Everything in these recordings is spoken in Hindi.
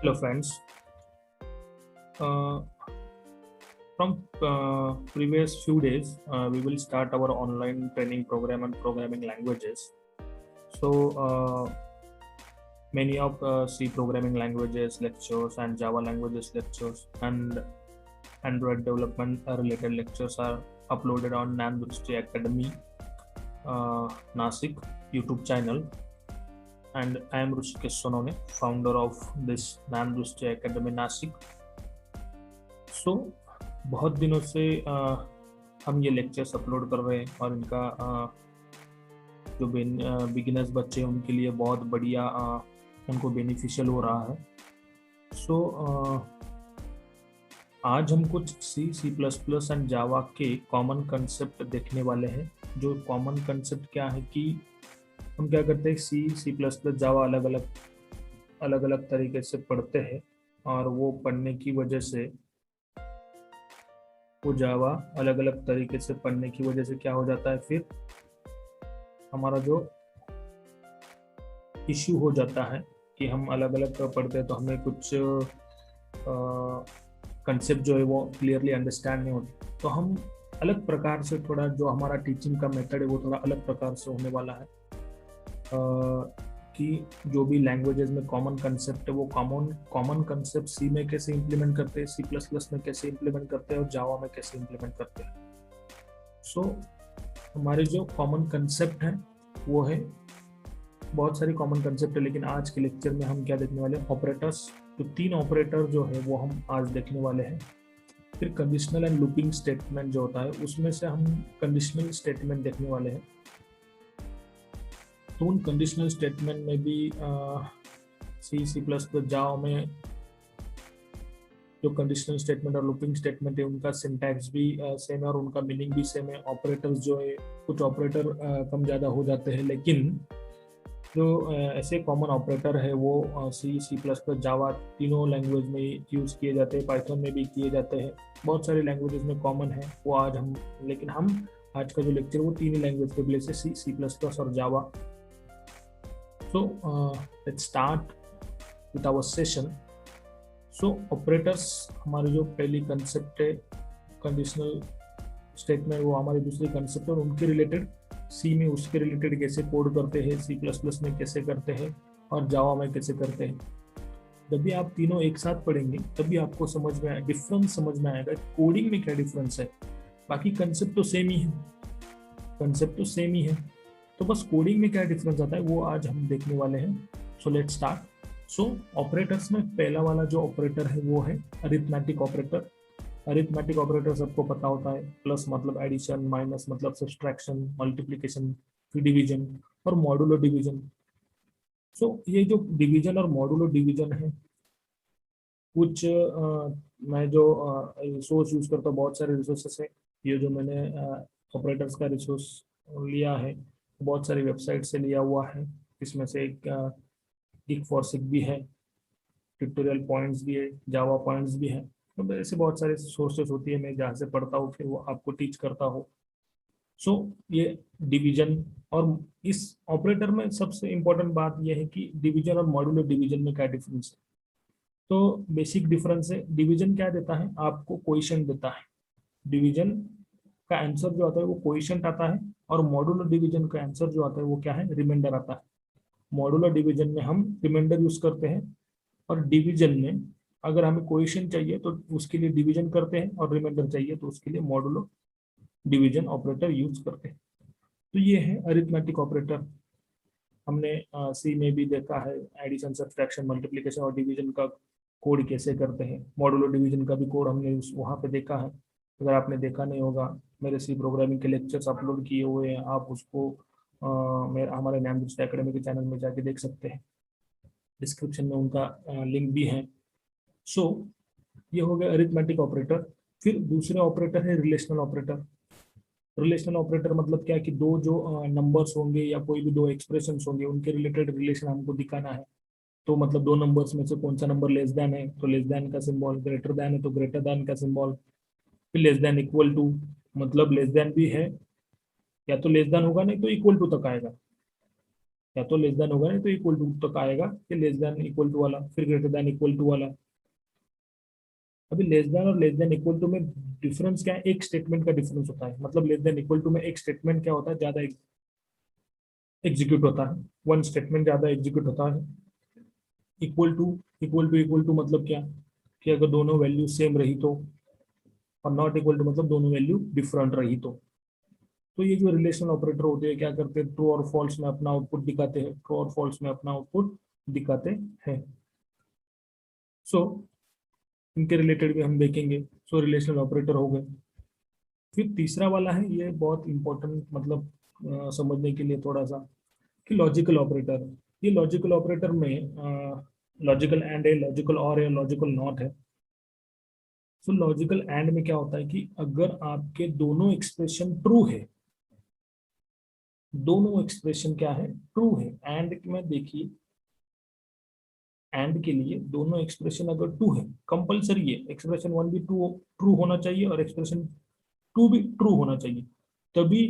Hello, friends. Uh, from previous few days, we will start our online training program on programming languages. So, many of C programming languages lectures and Java languages lectures and Android development related lectures are uploaded on Nandrusti Academy Nasik YouTube channel. And I am Rushikesh Sonone, founder of this Nandrusti Academy Nasik. सो बहुत दिनों से हम ये लेक्चर्स अपलोड कर रहे हैं और इनका जो बिगिनर्स बच्चे हैं उनके लिए बहुत बढ़िया उनको बेनिफिशियल हो रहा है। सो आज हम कुछ C++ एंड जावा के कॉमन कंसेप्ट देखने वाले हैं। जो कॉमन कंसेप्ट क्या है कि हम क्या करते हैं, C++ जावा अलग अलग तरीके से पढ़ते हैं और वो पढ़ने की वजह से वो जावा अलग अलग तरीके से पढ़ने की वजह से क्या हो जाता है, फिर हमारा जो इश्यू हो जाता है कि हम अलग अलग पढ़ते हैं तो हमें कुछ कंसेप्ट जो है वो क्लियरली अंडरस्टैंड नहीं होती। तो हम अलग प्रकार से थोड़ा जो हमारा टीचिंग का मेथड है वो थोड़ा अलग प्रकार से होने वाला है कि जो भी लैंग्वेजेस में कॉमन कंसेप्ट है वो कॉमन कंसेप्ट सी में कैसे इम्प्लीमेंट करते हैं, C++ में कैसे इम्प्लीमेंट करते हैं और जावा में कैसे इम्प्लीमेंट करते हैं। सो हमारे जो कॉमन कंसेप्ट है वो है, बहुत सारी कॉमन कंसेप्ट है, लेकिन आज के लेक्चर में हम क्या देखने वाले हैं, ऑपरेटर्स। तो 3 ऑपरेटर जो है वो हम आज देखने वाले हैं। फिर कंडीशनल एंड लूपिंग स्टेटमेंट जो होता है उसमें से हम कंडीशनल स्टेटमेंट देखने वाले हैं। तो उन कंडीशनल स्टेटमेंट में भी C++ जावा में जो कंडीशनल स्टेटमेंट और लूपिंग स्टेटमेंट है उनका सिंटैक्स भी सेम है और उनका मीनिंग भी सेम है। ऑपरेटर्स जो है कुछ ऑपरेटर कम ज़्यादा हो जाते हैं, लेकिन जो ऐसे कॉमन ऑपरेटर है वो C++ जावा तीनों लैंग्वेज में यूज़ किए जाते हैं, पाइथन में भी किए जाते हैं, बहुत सारी लैंग्वेजेस में कॉमन है वो आज हम। लेकिन हम आज का जो लेक्चर वो तीन ही लैंग्वेज के प्लेस है, C++ और जावा। So let's start with our session. So operators हमारी जो पहली कंसेप्ट है, कंडीशनल स्टेटमेंट, वो हमारी दूसरी कंसेप्ट है और उनके रिलेटेड सी में उसके रिलेटेड कैसे कोड करते हैं, C++ में कैसे करते हैं और जावा में कैसे करते हैं। जब भी आप तीनों एक साथ पढ़ेंगे तभी आपको समझ में आएगा, डिफरेंस समझ में आएगा कोडिंग में क्या डिफरेंस है। बाकी कंसेप्ट तो सेम ही है, कंसेप्ट तो सेम ही है, तो बस कोडिंग में क्या डिफरेंस आता है वो आज हम देखने वाले हैं। So let's start. So operators में पहला वाला जो ऑपरेटर है वो है अरिथमेटिक ऑपरेटर। अरिथमेटिक ऑपरेटर सबको पता होता है, प्लस मतलब एडिशन, माइनस मतलब सब्सट्रैक्शन, मल्टीप्लिकेशन, फिर डिवीजन और मॉडुलो डिवीजन। सो ये जो डिवीजन और मॉडुलो डिवीजन है, कुछ मैं जो रिसोर्स यूज करता हूँ, बहुत सारे रिसोर्सेस है। ये जो मैंने ऑपरेटर्स का रिसोर्स लिया है बहुत सारी वेबसाइट से लिया हुआ है। इसमें से एक गिग फॉरसिक भी है, ट्यूटोरियल पॉइंट्स भी है, जावा पॉइंट्स भी है। तो ऐसे बहुत सारे सोर्सेस होती है, मैं जहाँ से पढ़ता हूँ फिर वो आपको टीच करता हूँ। सो ये डिवीजन और इस ऑपरेटर में सबसे इम्पोर्टेंट बात यह है कि डिवीजन और मॉड्यूलर डिवीजन में क्या डिफरेंस है। तो बेसिक डिफरेंस है, डिवीजन क्या देता है, आपको क्वोशिएंट देता है। डिवीजन का आंसर जो आता है वो क्वोशिएंट आता है और मॉड्यूलर डिवीजन का आंसर जो आता है वो क्या है, रिमाइंडर आता है। मॉड्यूलर डिवीजन में हम रिमाइंडर यूज करते हैं और डिवीजन में अगर हमें क्वोशिएंट चाहिए तो उसके लिए डिवीजन करते हैं और रिमाइंडर चाहिए तो उसके लिए मॉड्यूलर डिवीजन ऑपरेटर यूज करते हैं। तो ये है अरिथमेटिक ऑपरेटर। हमने सी में भी देखा है एडिशन, सब्सट्रैक्शन, मल्टीप्लिकेशन और डिवीजन का कोड कैसे करते हैं। मॉड्यूलर डिवीजन का भी कोड हमने वहाँ पे देखा है। अगर आपने देखा नहीं होगा, मेरे सी प्रोग्रामिंग के लेक्चर्स अपलोड किए हुए हैं, आप उसको मेरे हमारे नैमदृष्टि एकेडमी के चैनल में जाके देख सकते हैं, डिस्क्रिप्शन में उनका लिंक भी है। सो ये हो गया अरिथमेटिक ऑपरेटर। फिर दूसरे ऑपरेटर है रिलेशनल ऑपरेटर। रिलेशनल ऑपरेटर मतलब क्या है कि दो जो नंबर्स होंगे या कोई भी दो एक्सप्रेशंस होंगे उनके रिलेटेड रिलेशन हमको दिखाना है। तो मतलब दो नंबर्स में से कौन सा नंबर लेस देन है तो लेस देन का सिंबल, ग्रेटर देन है तो ग्रेटर देन का सिंबल, फिर लेस देन इक्वल टू मतलब लेस देन भी है या तो लेस देन होगा नहीं तो इक्वल टू तक आएगा। या तो लेस देन होगा, नहीं तो इक्वल टू तक आएगा, फिर लेस देन इक्वल टू वाला, फिर ग्रेटर देन इक्वल टू वाला। अभी लेस देन और लेस देन इक्वल टू में डिफरेंस क्या है, एक स्टेटमेंट का डिफरेंस होता है। मतलब लेस देन इक्वल टू में एक स्टेटमेंट क्या होता है, ज्यादा एग्जीक्यूट होता है, वन स्टेटमेंट ज्यादा एग्जीक्यूट होता है। इक्वल टू, इक्वल टू मतलब क्या, कि अगर दोनों वैल्यू सेम रही तो, और नॉट इक्वल टू मतलब दोनों वैल्यू डिफरेंट रही तो ये जो रिलेशनल ऑपरेटर होते हैं क्या करते हैं, ट्रू और फॉल्स में अपना आउटपुट दिखाते हैं, ट्रू और फॉल्स में अपना आउटपुट दिखाते हैं। सो इनके रिलेटेड भी हम देखेंगे। सो रिलेशनल ऑपरेटर हो गए। फिर तीसरा वाला है, ये बहुत इंपॉर्टेंट, मतलब समझने के लिए थोड़ा सा, कि लॉजिकल ऑपरेटर। ये लॉजिकल ऑपरेटर में लॉजिकल एंड है, लॉजिकल और है, लॉजिकल नॉट है। सो लॉजिकल एंड में क्या होता है कि अगर आपके दोनों एक्सप्रेशन ट्रू है, दोनों एक्सप्रेशन क्या है, ट्रू है। एंड में देखिए, एंड के लिए दोनों एक्सप्रेशन अगर ट्रू है, कंपलसरी है, एक्सप्रेशन वन भी ट्रू ट्रू होना चाहिए और एक्सप्रेशन टू भी ट्रू होना चाहिए, तभी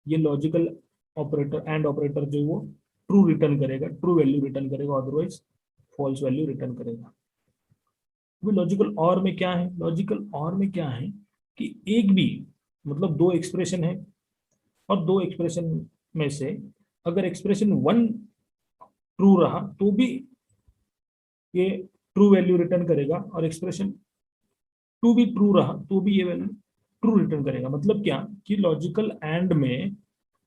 ये लॉजिकल ऑपरेटर एंड ऑपरेटर जो वो ट्रू रिटर्न करेगा, ट्रू वैल्यू रिटर्न करेगा, अदरवाइज फॉल्स वैल्यू रिटर्न करेगा। लॉजिकल और में क्या है, लॉजिकल और में क्या है कि एक भी, मतलब दो एक्सप्रेशन है, और दो एक्सप्रेशन में से अगर एक्सप्रेशन वन ट्रू रहा तो भी ये ट्रू वैल्यू रिटर्न करेगा, और एक्सप्रेशन टू भी ट्रू रहा तो भी ये वैल्यू ट्रू रिटर्न करेगा। मतलब क्या, कि लॉजिकल एंड में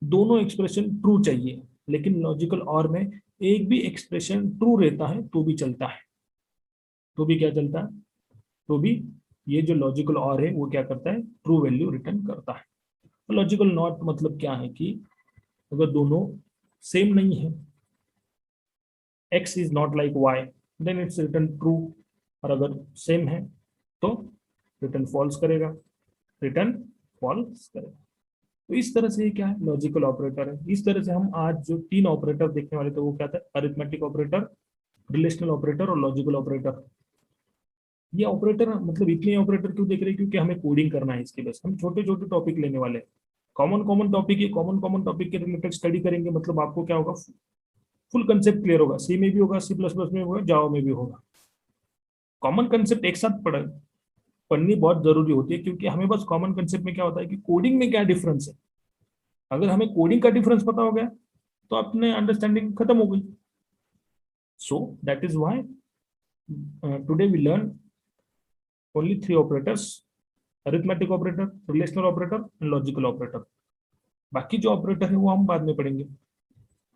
दोनों एक्सप्रेशन ट्रू चाहिए, लेकिन लॉजिकल और में एक भी एक्सप्रेशन ट्रू रहता है तो भी चलता है, तो भी क्या चलता है, तो भी ये जो लॉजिकल और है वो क्या करता है, ट्रू वैल्यू रिटर्न करता है। लॉजिकल नॉट मतलब क्या है कि अगर दोनों सेम नहीं है, x is not like y, then it's return true, और अगर सेम है तो रिटर्न फॉल्स करेगा, रिटर्न फॉल्स करेगा। तो इस तरह से ये क्या है, लॉजिकल ऑपरेटर है। इस तरह से हम आज जो तीन ऑपरेटर देखने वाले थे वो क्या था, अरिथमेटिक ऑपरेटर, रिलेशनल ऑपरेटर और लॉजिकल ऑपरेटर। ये ऑपरेटर मतलब इतने ऑपरेटर क्यों देख रहे हैं, क्योंकि हमें कोडिंग करना है इसके, बस हम छोटे छोटे टॉपिक लेने वाले हैं। कॉमन कॉमन टॉपिक है, कॉमन कॉमन टॉपिक के रिलेटेड स्टडी करेंगे, मतलब आपको क्या होगा, फुल कंसेप्ट क्लियर होगा। सी में भी होगा, सी प्लस प्लस में होगा, जावा में भी होगा। कॉमन कंसेप्ट एक साथ पढ़नी बहुत जरूरी होती है, क्योंकि हमें बस कॉमन कंसेप्ट में क्या होता है कि कोडिंग में क्या डिफरेंस है, अगर हमें कोडिंग का डिफरेंस पता हो गया तो अपने अंडरस्टैंडिंग खत्म हो गई। So that is why today we learn only three operators, arithmetic operator, relational operator and logical operator. बाकी जो ऑपरेटर है वो हम बाद में पढ़ेंगे।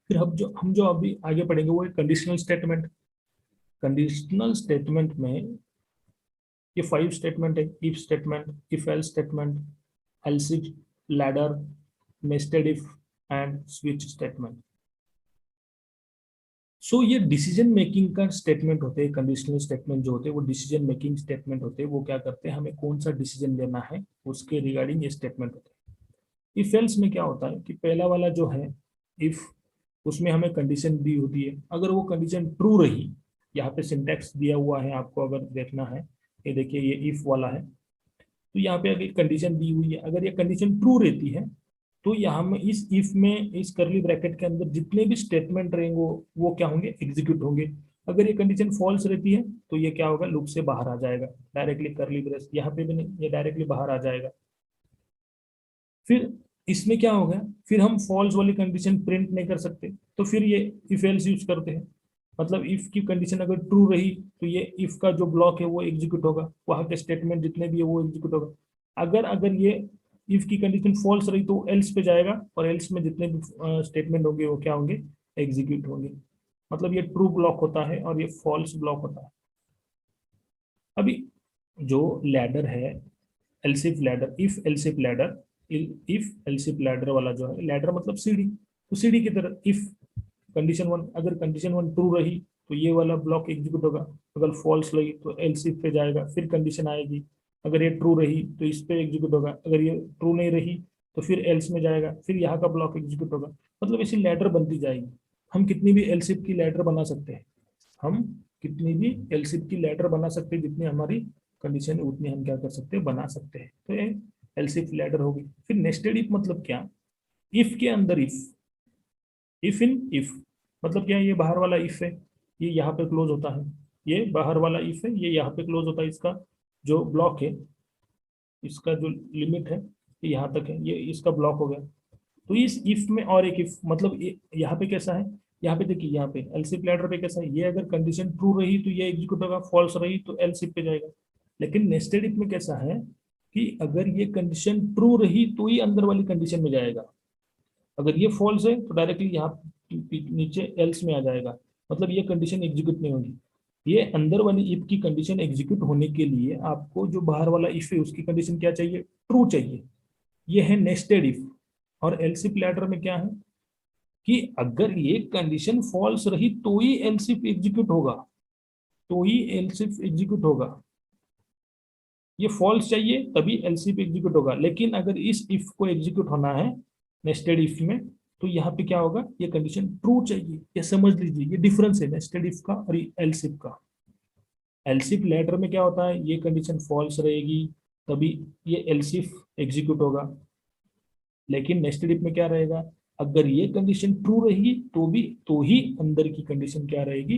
फिर हम जो अभी आगे पढ़ेंगे वो है कंडीशनल स्टेटमेंट। कंडीशनल स्टेटमेंट में ये 5 स्टेटमेंट है, if statement, if else statement, else if, ladder, nested if and switch statement. So ये डिसीजन मेकिंग का स्टेटमेंट होते हैं। कंडीशनल स्टेटमेंट जो होते हैं वो डिसीजन मेकिंग स्टेटमेंट होते हैं। वो क्या करते हैं, हमें कौन सा डिसीजन लेना है उसके रिगार्डिंग ये स्टेटमेंट होते हैं। इफ एल्स में क्या होता है कि पहला वाला जो है इफ, उसमें हमें कंडीशन दी होती है, अगर वो कंडीशन ट्रू रही, यहाँ पे सिंटैक्स दिया हुआ है आपको अगर देखना है, ये देखिए ये इफ वाला है, तो यहाँ पे अगर कंडीशन दी हुई है, अगर ये कंडीशन ट्रू रहती है तो यहाँ में इस इफ में, इस करली ब्रैकेट के अंदर जितने भी स्टेटमेंट रहेंगे वो क्या होंगे, एग्जीक्यूट होंगे। अगर ये कंडीशन फॉल्स रहती है तो ये क्या होगा, लूप से बाहर आ जाएगा डायरेक्टली, करली ब्रेस यहाँ पे भी नहीं, ये डायरेक्टली बाहर आ जाएगा। फिर इसमें क्या होगा, फिर हम फॉल्स वाली कंडीशन प्रिंट नहीं कर सकते, तो फिर ये इफ एल्स यूज करते हैं। मतलब इफ की कंडीशन अगर ट्रू रही तो ये इफ का जो ब्लॉक है वो एग्जीक्यूट होगा, वहां के स्टेटमेंट जितने भी है वो एग्जीक्यूट होगा। अगर अगर ये इफ की कंडीशन फॉल्स रही तो एल्स पे जाएगा, और एल्स में जितने भी स्टेटमेंट होंगे वो क्या होंगे, एग्जीक्यूट होंगे। मतलब ये ट्रू ब्लॉक होता है और ये फॉल्स ब्लॉक होता है। अभी जो लैडर है, else if ladder, if else if ladder, if else if ladder वाला जो है, लैडर मतलब सीढ़ी, तो सीढ़ी की तरह इफ कंडीशन वन, अगर कंडीशन वन ट्रू रही तो ये वाला ब्लॉक एग्जीक्यूट होगा, अगर फॉल्स लगी तो एलसिफ पे जाएगा, फिर कंडीशन आएगी, अगर ये ट्रू रही तो इस पे एग्जीक्यूट होगा, अगर ये ट्रू नहीं रही तो फिर एल्स में जाएगा, फिर यहाँ का ब्लॉक एग्जीक्यूट होगा। मतलब ऐसी लैडर बनती जाएगी। हम कितनी भी एलसिफ की लैडर बना सकते हैं, हम कितनी भी एलसिफ की लैडर बना सकते हैं, जितनी हमारी कंडीशन है उतनी हम क्या कर सकते हैं, बना सकते हैं। तो ये एलसिफ लैडर होगी। फिर नेस्टेड इफ मतलब क्या, इफ के अंदर इफ, इफ इन इफ मतलब क्या है, ये बाहर वाला इफ है, ये यहाँ पे क्लोज होता है, ये बाहर वाला इफ है, ये यहाँ पे क्लोज होता है, इसका जो ब्लॉक है, इसका जो लिमिट है ये यहाँ तक है, ये इसका ब्लॉक हो गया। तो इस इफ में और एक इफ मतलब यहाँ पे कैसा है, यहाँ पे देखिए, यहाँ पे एलसी प्लेटर पे कैसा है, ये अगर कंडीशन ट्रू रही तो ये एग्जीक्यूट होगा, फॉल्स रही तो एल्स इफ पे जाएगा। लेकिन नेस्टेड इफ में कैसा है कि अगर ये कंडीशन ट्रू रही तो ही अंदर वाली कंडीशन में जाएगा, अगर ये फॉल्स है तो डायरेक्टली यहाँ नीचे एल्स में आ जाएगा, मतलब ये कंडीशन एग्जीक्यूट नहीं होगी। ये अंदर वाली इफ की कंडीशन एग्जीक्यूट होने के लिए आपको जो बाहर वाला इफ है उसकी कंडीशन क्या चाहिए, ट्रू चाहिए। ये है नेस्टेड इफ। और एलसी प्लेटर में क्या है कि अगर ये कंडीशन फॉल्स रही तो ही एलसिफ एग्जीक्यूट होगा, तो ही एलसिफ एग्जीक्यूट होगा, ये फॉल्स चाहिए तभी एलसिफ एग्जीक्यूट होगा। लेकिन अगर इस इफ को एग्जीक्यूट होना है नेस्टेड इफ में, तो यहाँ पे क्या होगा, ये कंडीशन ट्रू चाहिए। ये समझ लीजिए, ये डिफरेंस है नेस्टेड इफ का और एलसिफ का। एलसिफ लेटर में क्या होता है, ये कंडीशन फॉल्स रहेगी तभी ये एलसिफ एग्जीक्यूट होगा। लेकिन नेस्टेड इफ में क्या रहेगा, अगर ये कंडीशन ट्रू रहेगी तो भी, तो ही अंदर की कंडीशन क्या रहेगी,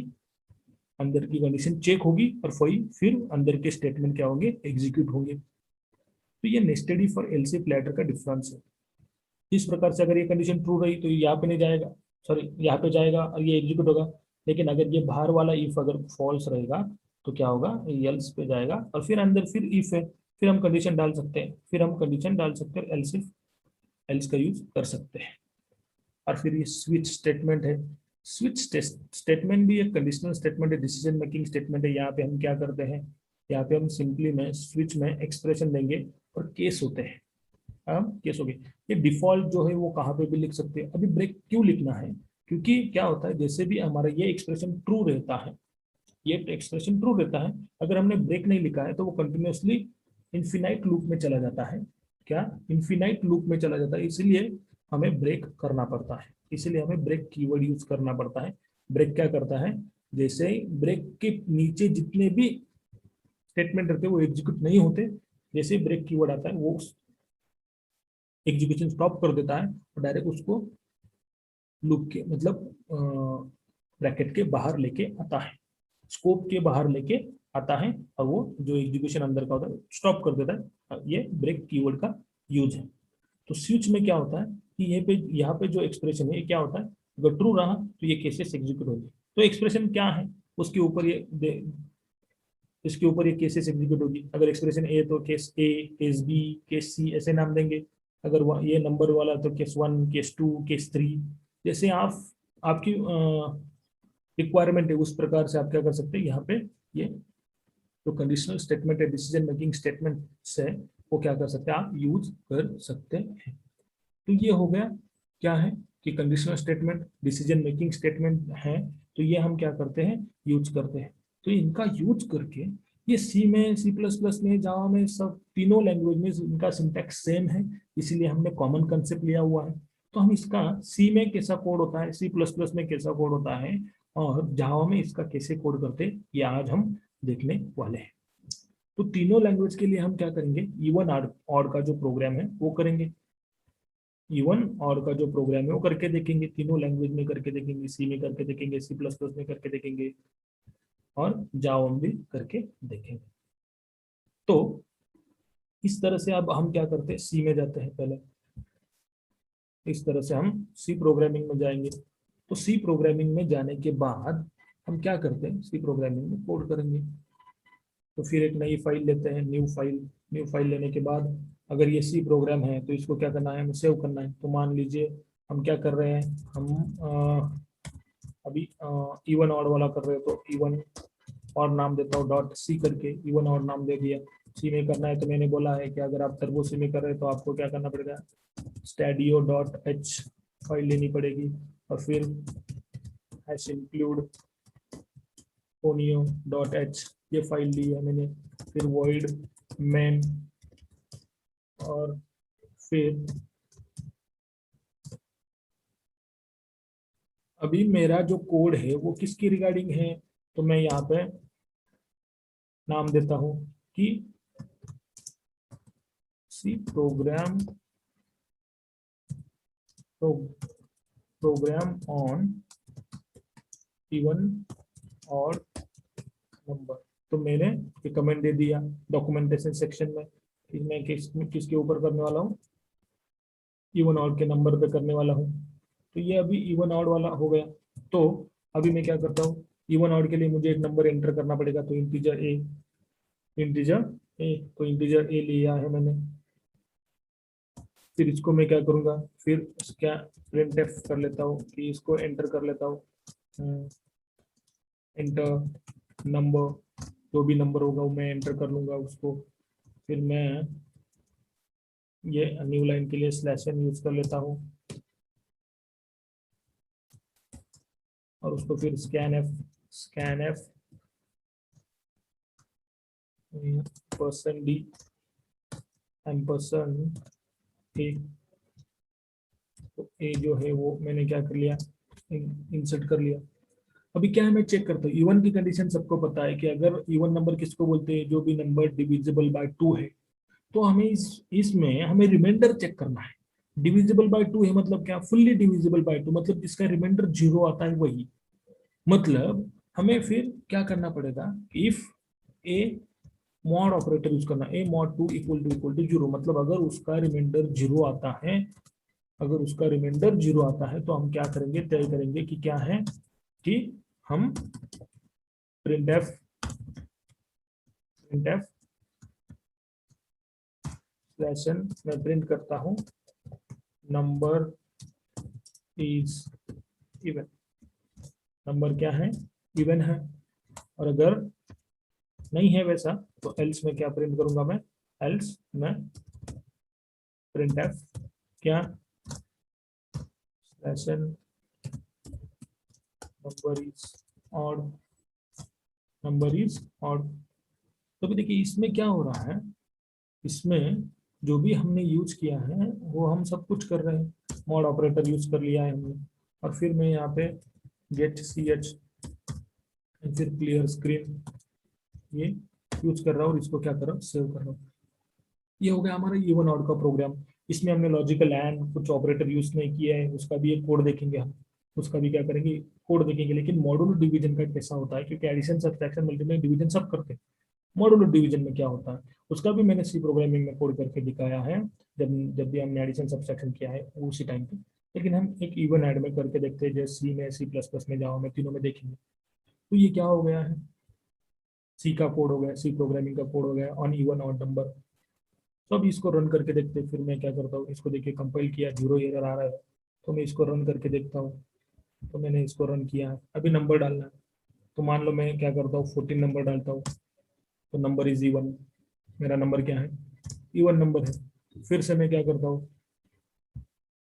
अंदर की कंडीशन चेक होगी और फिर अंदर के स्टेटमेंट क्या होंगे, एग्जीक्यूट होंगे। तो ये नेस्टेड इफ और एलसिफ लेटर का डिफरेंस है। इस प्रकार से अगर ये कंडीशन ट्रू रही तो ये यहाँ पे नहीं जाएगा, सॉरी यहाँ पे जाएगा और ये एग्जीक्यूट होगा। लेकिन अगर ये बाहर वाला इफ अगर फॉल्स रहेगा तो क्या होगा, ये एल्स पे जाएगा और फिर अंदर फिर इफ है, फिर हम कंडीशन डाल सकते हैं, फिर हम कंडीशन डाल सकते हैं, एल्स इफ एल्स का यूज कर सकते हैं। और फिर ये स्विच स्टेटमेंट है। स्विच स्टेटमेंट भी एक कंडीशनल स्टेटमेंट है, डिसीजन मेकिंग स्टेटमेंट है। यहाँ पे हम क्या करते हैं, यहाँ पे हम सिंपली में स्विच में एक्सप्रेशन देंगे और केस होते हैं, केस हो गए। ये डिफॉल्ट जो है वो कहाँ पे भी लिख सकते हैं। अभी ब्रेक क्यों लिखना है, क्योंकि क्या होता है, जैसे भी हमारा ये एक्सप्रेशन ट्रू रहता है, ये एक्सप्रेशन ट्रू रहता है, अगर हमने ब्रेक नहीं लिखा है तो वो कंटिन्यूसली इन्फिनाइट लूप में चला जाता है। क्या, इन्फिनाइट लूप में चला जाता है, इसलिए हमें ब्रेक करना पड़ता है, इसलिए हमें ब्रेक कीवर्ड यूज करना पड़ता है। ब्रेक क्या करता है, जैसे ब्रेक के नीचे जितने भी स्टेटमेंट रहते हैं वो एग्जीक्यूट नहीं होते, जैसे ब्रेक कीवर्ड आता है वो एग्जीक्यूशन स्टॉप कर देता है और डायरेक्ट उसको लूप के मतलब ब्रैकेट के बाहर लेके आता है, स्कोप के बाहर लेके आता है, और वो जो एग्जीक्यूशन अंदर का होता है स्टॉप कर देता है। ये ब्रेक कीवर्ड का यूज है। तो स्विच में क्या होता है कि यहाँ पे जो एक्सप्रेशन है ये क्या होता है, अगर ट्रू रहा तो ये केसेस एग्जीक्यूट होगी। तो एक्सप्रेशन क्या है उसके ऊपर इसके ऊपर ये केसेस एग्जीक्यूट होगी। अगर एक्सप्रेशन ए तो केस ए, केस बी, केस सी ऐसे नाम देंगे। अगर ये नंबर वाला तो केस 1, केस 2, केस 3, जैसे आप आपकी रिक्वायरमेंट है उस प्रकार से आप क्या कर सकते हैं। यहाँ पे ये जो कंडीशनल स्टेटमेंट है, डिसीजन मेकिंग स्टेटमेंट से वो क्या कर सकते हैं, आप यूज कर सकते हैं। तो ये हो गया क्या है कि conditional statement, decision making statement है, तो ये हम क्या करते हैं, यूज करते हैं। तो इनका यूज करके ये सी में, सी प्लस प्लस में, जावा में, सब तीनों लैंग्वेज में इनका सिंटैक्स सेम है, इसीलिए हमने कॉमन कंसेप्ट लिया हुआ है। तो हम इसका सी में कैसा कोड होता है, सी प्लस प्लस में कैसा कोड होता है और जावा में इसका कैसे कोड करते हैं, ये आज हम देखने वाले हैं। तो तीनों लैंग्वेज के लिए हम क्या करेंगे, इवन ऑड का जो प्रोग्राम है वो करेंगे। इवन और का जो प्रोग्राम है वो करके देखेंगे, तीनों लैंग्वेज में करके देखेंगे, सी में करके देखेंगे, सी प्लस प्लस में करके देखेंगे और जावा में भी करके देखेंगे। तो इस तरह से अब हम क्या करते हैं, सी में जाते हैं पहले। इस तरह से हम सी प्रोग्रामिंग में जाएंगे। तो सी प्रोग्रामिंग में जाने के बाद हम क्या करते हैं, सी प्रोग्रामिंग में कोड करेंगे। तो फिर एक नई फाइल लेते हैं, न्यू फाइल। न्यू फाइल लेने के बाद अगर ये सी प्रोग्राम है तो इसको क्या करना है, हमें सेव करना है। तो मान लीजिए हम क्या कर रहे हैं, हम अभी इवन ऑड वाला कर रहे हो तो इवन और नाम देता हूँ डॉट सी करके, इवन और नाम दे दिया। सी में करना है तो मैंने बोला है कि अगर आप टर्बो सी में कर रहे हैं तो आपको क्या करना पड़ेगा, स्टैडियो डॉट एच फाइल लेनी पड़ेगी और फिर हैश इंक्लूड फोनियो डॉट एच, ये फाइल ली है मैंने। फिर वॉइड मैन और फिर अभी मेरा जो कोड है वो किसकी रिगार्डिंग है, तो मैं यहाँ पे नाम देता हूँ कि C program program on even और नंबर। तो मैंने ये कमेंट दे दिया डॉक्यूमेंटेशन सेक्शन में कि मैं किसके ऊपर करने वाला हूँ, इवन ऑड के नंबर पे करने वाला हूँ। तो ये अभी इवन ऑड वाला हो गया। तो अभी मैं क्या करता हूँ, इवन ऑड के लिए मुझे एक नंबर एंटर करना पड़ेगा। तो इंटीजर ए, इंटीजर ए, तो इंटीजर ए लिया है मैंने। फिर इसको मैं क्या करूँगा, फिर क्या प्रिंट एफ कर लेता हूँ कि इसको एंटर कर लेता हूँ, एंटर नंबर, जो भी नंबर होगा वो मैं एंटर कर लूँगा उसको। फिर मैं ये न्यू लाइन के लिए स्लैश एन यूज कर लेता हूँ और उसको फिर scanf percent d ampersand a. तो ए जो है वो मैंने क्या कर लिया, इंसर्ट कर लिया। अभी क्या है, मैं चेक करता हूँ इवन की कंडीशन सबको पता है कि अगर इवन नंबर किसको बोलते हैं, जो भी नंबर डिविजिबल बाय 2 है। तो हमें इसमें हमें रिमाइंडर चेक करना है। डिविजिबल बाय 2 है मतलब क्या, फुल्ली डिविजिबल बाय 2 मतलब जिसका रिमाइंडर 0 आता है वही। मतलब हमें फिर क्या करना पड़ेगा, if a mod operator use करना, ए मॉड 2 इक्वल टू 0। मतलब अगर उसका रिमाइंडर 0 आता है, अगर उसका रिमाइंडर 0 आता है तो हम क्या करेंगे, तय करेंगे कि क्या है कि हम प्रिंटफ सेशन में प्रिंट करता हूं नंबर इज इवन। नंबर क्या है, इवन है। और अगर नहीं है वैसा तो एल्स में क्या प्रिंट करूंगा मैं, एल्स में प्रिंटफ क्या session number is odd, number is odd. तो भी देखिए इसमें क्या हो रहा है, इसमें जो भी हमने यूज किया है वो हम सब कुछ कर रहे हैं। मॉड ऑपरेटर यूज कर लिया है हमने, और फिर मैं यहाँ पे गेट सी एच फिर क्लियर स्क्रीन ये यूज कर रहा हूँ और इसको क्या कर रहा हूँ, सेव कर रहा हूँ। ये हो गया हमारा इवन ऑड का प्रोग्राम। इसमें हमने लॉजिकल एंड कुछ ऑपरेटर यूज नहीं किया है, उसका भी एक कोड देखेंगे हम, उसका भी क्या करेंगे, कोड देखेंगे। लेकिन मॉड्यूलर डिवीजन का कैसा होता है, क्योंकि एडिशन सब्ट्रैक्शन मल्टीप्लाई डिवीजन सब करते हैं, मॉड्यूलर डिवीजन में क्या होता है उसका भी मैंने सी प्रोग्रामिंग में कोड करके दिखाया है। जब जब भी हमने एडिशन सब्ट्रैक्शन किया है उसी टाइम पे। लेकिन हम एक इवन ऐड में करके देखते हैं, जैसे सी में, सी प्लस प्लस में, जावा में, तीनों में देखेंगे। तो ये क्या हो गया है, सी का कोड हो गया, सी प्रोग्रामिंग का कोड हो गया ऑन इवन ऑड नंबर। तो अब इसको रन करके देखते हैं। फिर मैं क्या करता हूँ, इसको देखिए कंपाइल किया, 0 एरर आ रहा है। तो मैं इसको रन करके देखता हूँ। तो मैंने इसको रन किया है, अभी नंबर डालना है। तो मान लो मैं क्या करता हूँ, 14 नंबर डालता हूँ। तो नंबर इज इवन, मेरा नंबर क्या है, इवन नंबर है। फिर से मैं क्या करता हूँ,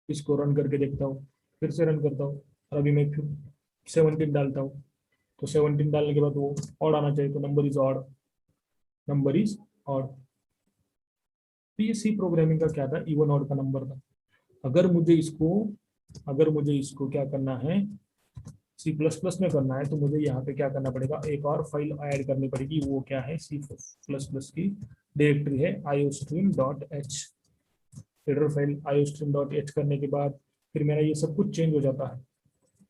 इसको रन करके देखता हूँ, फिर से रन करता हूँ। और अभी मैं फिर 17 डालता हूँ। तो 17 डालने के बाद वो ऑड आना चाहिए, तो number is odd, number is odd. तो ये सी प्रोग्रामिंग का क्या था, इवन ऑड का नंबर था। अगर मुझे इसको क्या करना है, सी प्लस प्लस में करना है, तो मुझे यहाँ पे क्या करना पड़ेगा, एक और फाइल ऐड करनी पड़ेगी। वो क्या है, सी प्लस प्लस की डायरेक्टरी है iostream.h। हेडर फाइल iostream.h करने के बाद फिर मेरा ये सब कुछ चेंज हो जाता है।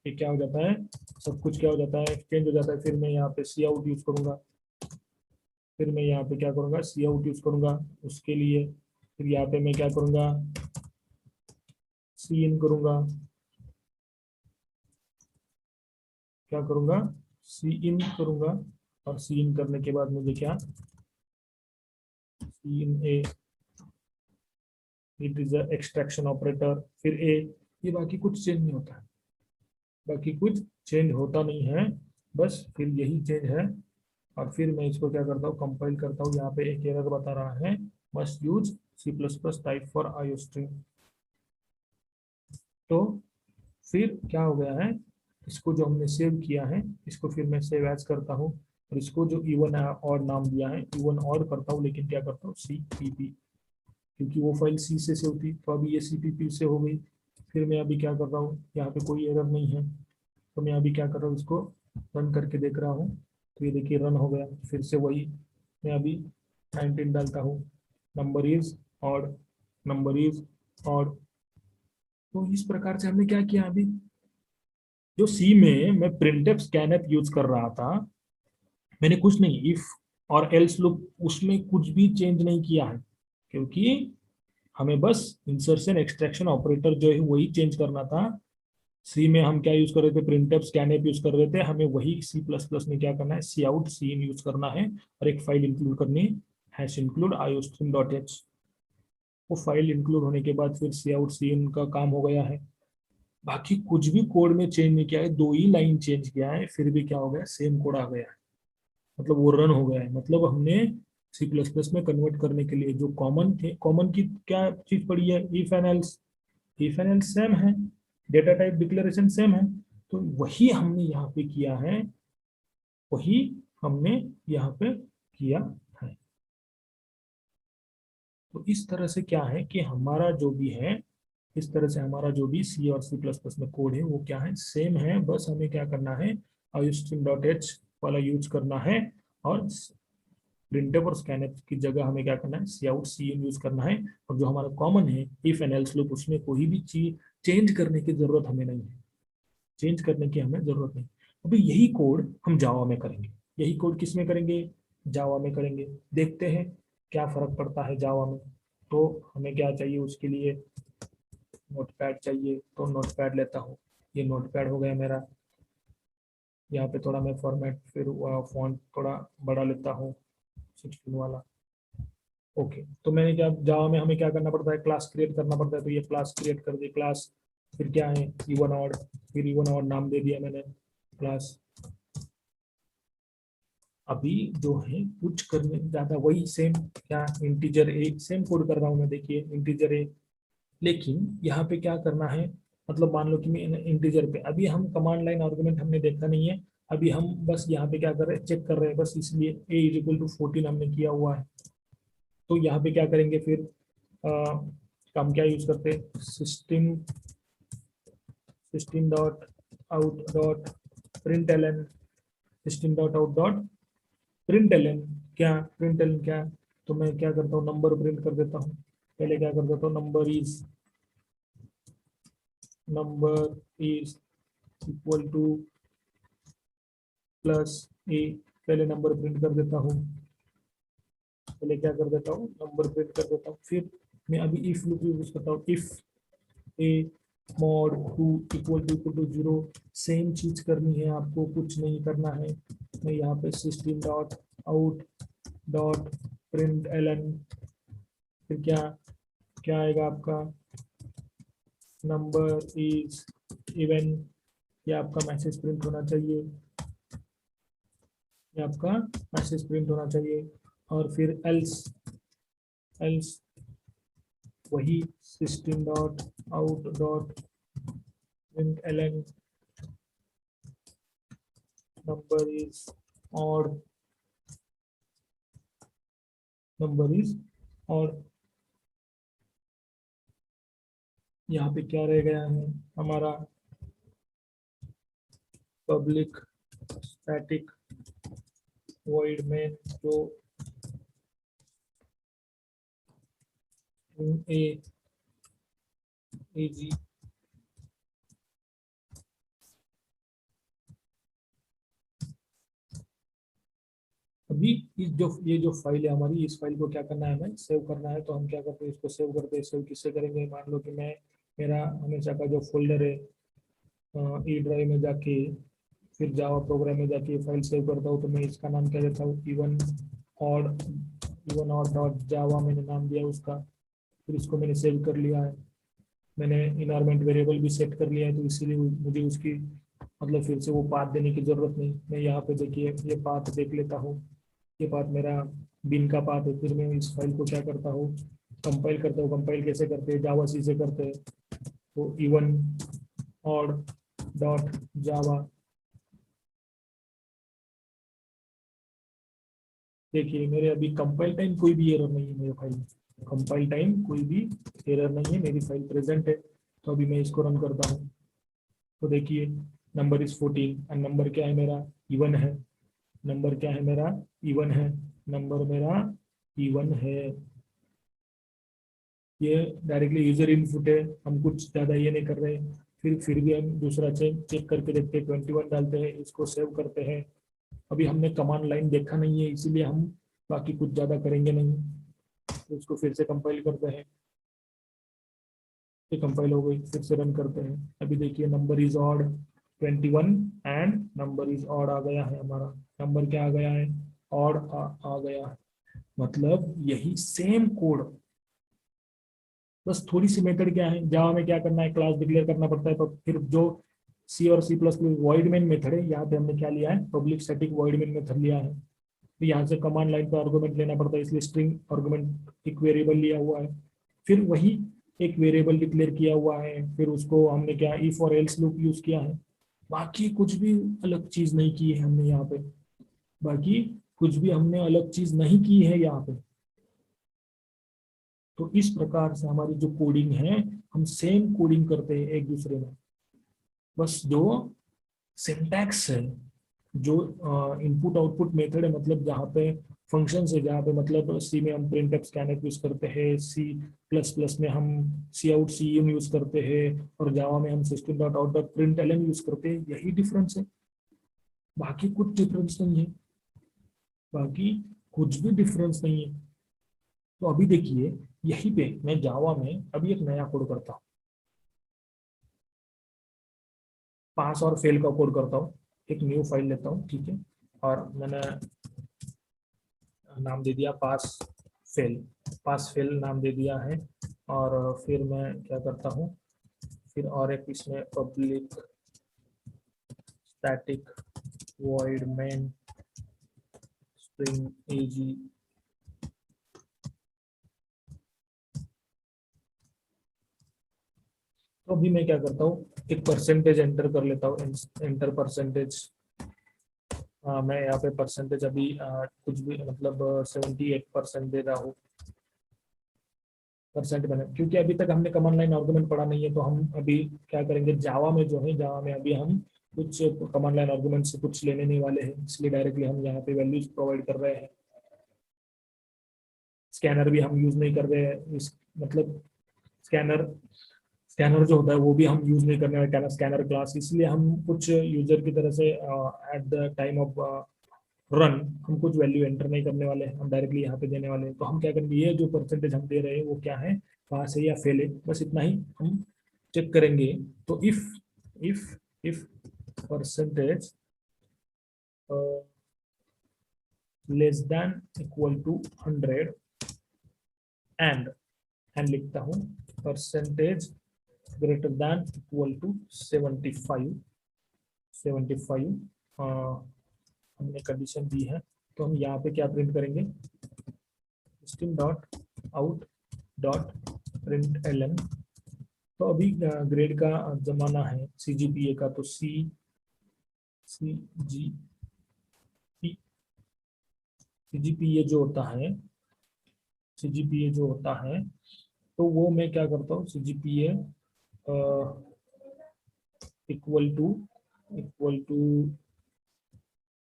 ये क्या हो जाता है, सब कुछ क्या हो जाता है, चेंज हो जाता है। फिर मैं यहाँ पे सी आउट यूज करूंगा। फिर मैं यहाँ पे क्या करूंगा, सी आउट यूज करूंगा उसके लिए। फिर यहाँ पे मैं क्या करूंगा, सी इन करूंगा। क्या करूंगा, सी इन करूंगा। और सी इन करने के बाद मुझे क्या, सी इन ए, इट इज एक्सट्रैक्शन ऑपरेटर, फिर ए। ये बाकी कुछ चेंज नहीं होता है, बाकी कुछ चेंज होता नहीं है, बस फिर यही चेंज है। और फिर मैं इसको क्या करता हूँ, कंपाइल करता हूँ। यहाँ पे एक एरर बता रहा है, must use C plus plus type for iostream. तो फिर क्या हो गया है, इसको जो हमने सेव किया है, इसको फिर मैं सेव एज करता हूँ। और इसको जो इवन और नाम दिया है, इवन और करता हूँ, लेकिन क्या करता हूँ, CPP, क्योंकि वो फाइल सी से सेव थी, तो अभी ये CPP से हो गई। फिर मैं अभी क्या कर रहा हूँ, यहाँ पे कोई एरर नहीं है। तो मैं अभी क्या कर रहा हूँ, इसको रन करके देख रहा हूँ। तो ये देखिए रन हो गया। फिर से वही मैं अभी 19 डालता हूँ, number is odd, number is odd. तो इस प्रकार से हमने क्या किया अभी, जो सी में मैं प्रिंटफ स्कैनफ यूज कर रहा था, मैंने कुछ नहीं, इफ और एल्स लूप उसमें कुछ भी चेंज नहीं किया है, क्योंकि हमें बस इंसर्शन एक्सट्रैक्शन ऑपरेटर जो है वही चेंज करना था। सी में हम क्या यूज कर रहे थे, प्रिंटफ स्कैनफ यूज कर रहे थे, हमें वही सी प्लस प्लस में क्या करना है, सी आउट सी इन यूज करना है, और एक फाइल इंक्लूड करनी है, hash include iostream dot H. वो फाइल इंक्लूड होने के बाद फिर सी आउट सी इन का काम हो गया है। बाकी कुछ भी कोड में चेंज नहीं किया है, दो ही लाइन चेंज किया है, फिर भी क्या हो गया, सेम कोड आ गया है, मतलब वो रन हो गया है। मतलब हमने सी प्लस प्लस में कन्वर्ट करने के लिए जो कॉमन थे, कॉमन की क्या चीज पड़ी है, if and else. If and else same है, डेटा टाइप डिक्लेरेशन सेम है, तो वही हमने यहाँ पे किया है, वही हमने यहाँ पे किया है। तो इस तरह से क्या है कि हमारा जो भी है, इस तरह से हमारा जो भी सी और सी प्लस प्लस में कोड है वो क्या है, सेम है। बस हमें क्या करना है, आईओस्ट्रीम डॉट एच वाला यूज करना है, और प्रिंटफ और स्कैनफ की जगह हमें क्या करना है, सी आउट सी इन यूज करना है। और जो हमारा कॉमन है इफ एंड एल्स लूप, उसमें कोई भी चीज चेंज करने की जरूरत हमें नहीं है, चेंज करने की हमें जरूरत नहीं। अभी यही कोड हम जावा में करेंगे। यही कोड किस में करेंगे, जावा में करेंगे। देखते हैं क्या फर्क पड़ता है जावा में। तो हमें क्या चाहिए उसके लिए, नोटपैड चाहिए, तो नोटपैड लेता हूँ। ये नोटपैड हो गया मेरा। यहाँ पे थोड़ा मैं फॉर्मेट फिर फॉन्ट थोड़ा बड़ा लेता हूँ, 16 वाला। ओके, तो मैंने क्या, जावा में हमें क्या करना पड़ता है, क्लास क्रिएट करना पड़ता है। तो ये क्लास क्रिएट कर दी, क्लास फिर क्या है, इवन ऑड, फिर इवन ऑड नाम दे दिया मैंने क्लास। अभी जो है कुछ करने ज्यादा वही सेम, क्या इंटीजर ए, सेम कोड कर रहा हूँ मैं, देखिए इंटीजर ए। लेकिन यहाँ पे क्या करना है, मतलब मान लो कि मैं इंटीजर पे, अभी हम कमांड लाइन आर्गुमेंट हमने देखा नहीं है, अभी हम बस यहाँ पे क्या कर रहे हैं, चेक कर रहे हैं बस, इसलिए ए इज इक्वल टू 14 हमने किया हुआ है। तो यहाँ पे क्या करेंगे फिर, हम क्या यूज करते हैं, system system dot out dot println, system dot out dot println. क्या प्रिंट एलन क्या, तो मैं क्या करता हूँ, नंबर प्रिंट कर देता हूँ। पहले क्या कर देता हूँ, number is equal to plus a, पहले नंबर प्रिंट कर देता हूँ। पहले क्या कर देता हूँ, नंबर प्रिंट कर देता हूँ। फिर मैं अभी इफ लूप यूज करता हूँ, if a mod 2 equal to 0। Same चीज करनी है आपको, कुछ नहीं करना है। मैं यहाँ पे system dot out dot println, फिर क्या क्या आएगा आपका, नंबर इज इवन, ये आपका मैसेज प्रिंट होना चाहिए, ये आपका मैसेज प्रिंट होना चाहिए। और फिर एल्स, एल्स वही system dot out dot println, number is odd, number is odd. यहाँ पे क्या रह गया है हमारा, पब्लिक स्टैटिक वॉइड में जो ए जी। अभी इस जो ये जो फाइल है हमारी, इस फाइल को क्या करना है, हमें सेव करना है। तो हम क्या करते हैं, इसको सेव करते हैं। सेव किससे करेंगे, मान लो कि मैं, मेरा हमेशा का जो फोल्डर है, ई ड्राइव में जाके फिर जावा प्रोग्राम में जाके फाइल सेव करता हूँ, तो मैं इसका नाम क्या देता हूँ, ऑड इवन ऑड डॉट जावा मैंने नाम दिया उसका। फिर इसको मैंने सेव कर लिया है, मैंने इन्वायरमेंट वेरिएबल भी सेट कर लिया है, तो इसीलिए मुझे उसकी मतलब फिर से वो पाथ देने की जरूरत नहीं। मैं यहाँ पे देखिए ये पाथ देख लेता हूँ, ये पाथ मेरा बिन का पाथ है। फिर मैं इस फाइल को क्या करता हूँ, कंपाइल करता हूँ। कंपाइल कैसे करते हैं, जावा सी से करते हैं। तो इवन ऑड डॉट जावा, देखिए मेरे अभी कंपाइल टाइम कोई भी एरर नहीं है मेरे फाइल में, कंपाइल टाइम कोई भी एरर नहीं है, मेरी फाइल प्रेजेंट है। तो अभी मैं इसको रन करता हूँ, तो देखिए नंबर इज 14, और नंबर क्या है मेरा, इवन है। नंबर क्या है मेरा, इवन है। नंबर मेरा इवन है। ये डायरेक्टली यूजर इनपुट है, हम कुछ ज़्यादा ये नहीं कर रहे। फिर भी हम दूसरा चेक करके देखते हैं, 21 डालते हैं, इसको सेव करते हैं। अभी हमने कमांड लाइन देखा नहीं है, इसीलिए हम बाकी कुछ ज़्यादा करेंगे नहीं। तो इसको फिर से कंपाइल करते हैं, ये कंपाइल हो गई, फिर से रन करते हैं। अभी देखिए number is odd 21 and number is odd आ गया है हमारा। नंबर क्या आ गया है? ऑड आ गया है। मतलब यही सेम कोड, बस थोड़ी सी मेथड क्या है, जावा में क्या करना है, क्लास डिक्लेयर करना पड़ता है। तो फिर जो सी और C plus plus void main method है, यहाँ पे हमने क्या लिया है, public static void main method लिया है। तो यहाँ से कमांड लाइन पर आर्गुमेंट लेना पड़ता है, इसलिए स्ट्रिंग आर्गुमेंट एक वेरिएबल लिया हुआ है। फिर वही एक वेरिएबल डिक्लेयर किया हुआ है, फिर उसको हमने क्या इफ और एल्स लूप यूज किया है। बाकी कुछ भी अलग चीज नहीं की है हमने यहाँ पे, बाकी कुछ भी हमने अलग चीज नहीं की है यहाँ पे। तो इस प्रकार से हमारी जो कोडिंग है, हम सेम कोडिंग करते हैं एक दूसरे में। बस जो सिंटैक्स है, जो इनपुट आउटपुट मेथड है, मतलब जहाँ पे फंक्शन है, जहाँ पे मतलब सी में हम प्रिंट एफ स्कैनर यूज करते हैं, सी प्लस प्लस में हम सी आउट सी इन यूज करते हैं, और जावा में हम system dot out dot print L use करते हैं। यही डिफरेंस है, बाकी कुछ डिफरेंस नहीं है, बाकी कुछ भी डिफरेंस नहीं है। तो अभी देखिए, यहीं पे मैं जावा में अभी एक नया कोड करता हूँ, पास और फेल का कोड करता हूँ। एक न्यू फाइल लेता हूँ, ठीक है, और मैंने नाम दे दिया पास फेल, पास फेल नाम दे दिया है। और फिर मैं क्या करता हूँ, फिर और एक इसमें public static void main string एजी। तो अभी मैं क्या करता हूँ, एक परसेंटेज एंटर कर लेता हूँ, एंटर परसेंटेज। मैं यहाँ पे परसेंटेज अभी कुछ भी मतलब 78% दे रहा हूँ परसेंट मैंने, क्योंकि अभी तक हमने कमांड लाइन आर्गुमेंट पढ़ा नहीं है। तो हम अभी क्या करेंगे, जावा में जो है, जावा में अभी हम कुछ कमांड लाइन आर्गुमेंट से कुछ लेने नहीं वाले हैं, इसलिए डायरेक्टली हम यहाँ पे वैल्यूज प्रोवाइड कर रहे हैं। स्कैनर भी हम यूज नहीं कर रहे हैं, इस मतलब स्कैनर स्कैनर जो होता है वो भी हम यूज नहीं करने वाले, स्कैनर क्लास। इसलिए हम कुछ यूजर की तरह से at the time of run हम कुछ वैल्यू एंटर नहीं करने वाले हैं, हम डायरेक्टली यहाँ पे देने वाले हैं। तो हम क्या करेंगे, ये जो परसेंटेज हम दे रहे हैं वो क्या है, पास है या फेल है, बस इतना ही हम चेक करेंगे। तो if percentage less than equal to 100 and लिखता हूँ percentage greater than equal to 75 हमने कंडीशन दी है। तो हम यहाँ पे क्या प्रिंट करेंगे, system dot out dot print L N. तो अभी ग्रेड का जमाना है, सीजीपीए का। तो सी सीजीपीए जो होता है, सीजीपीए जो होता है, तो वो मैं क्या करता हूँ, CGPA equal to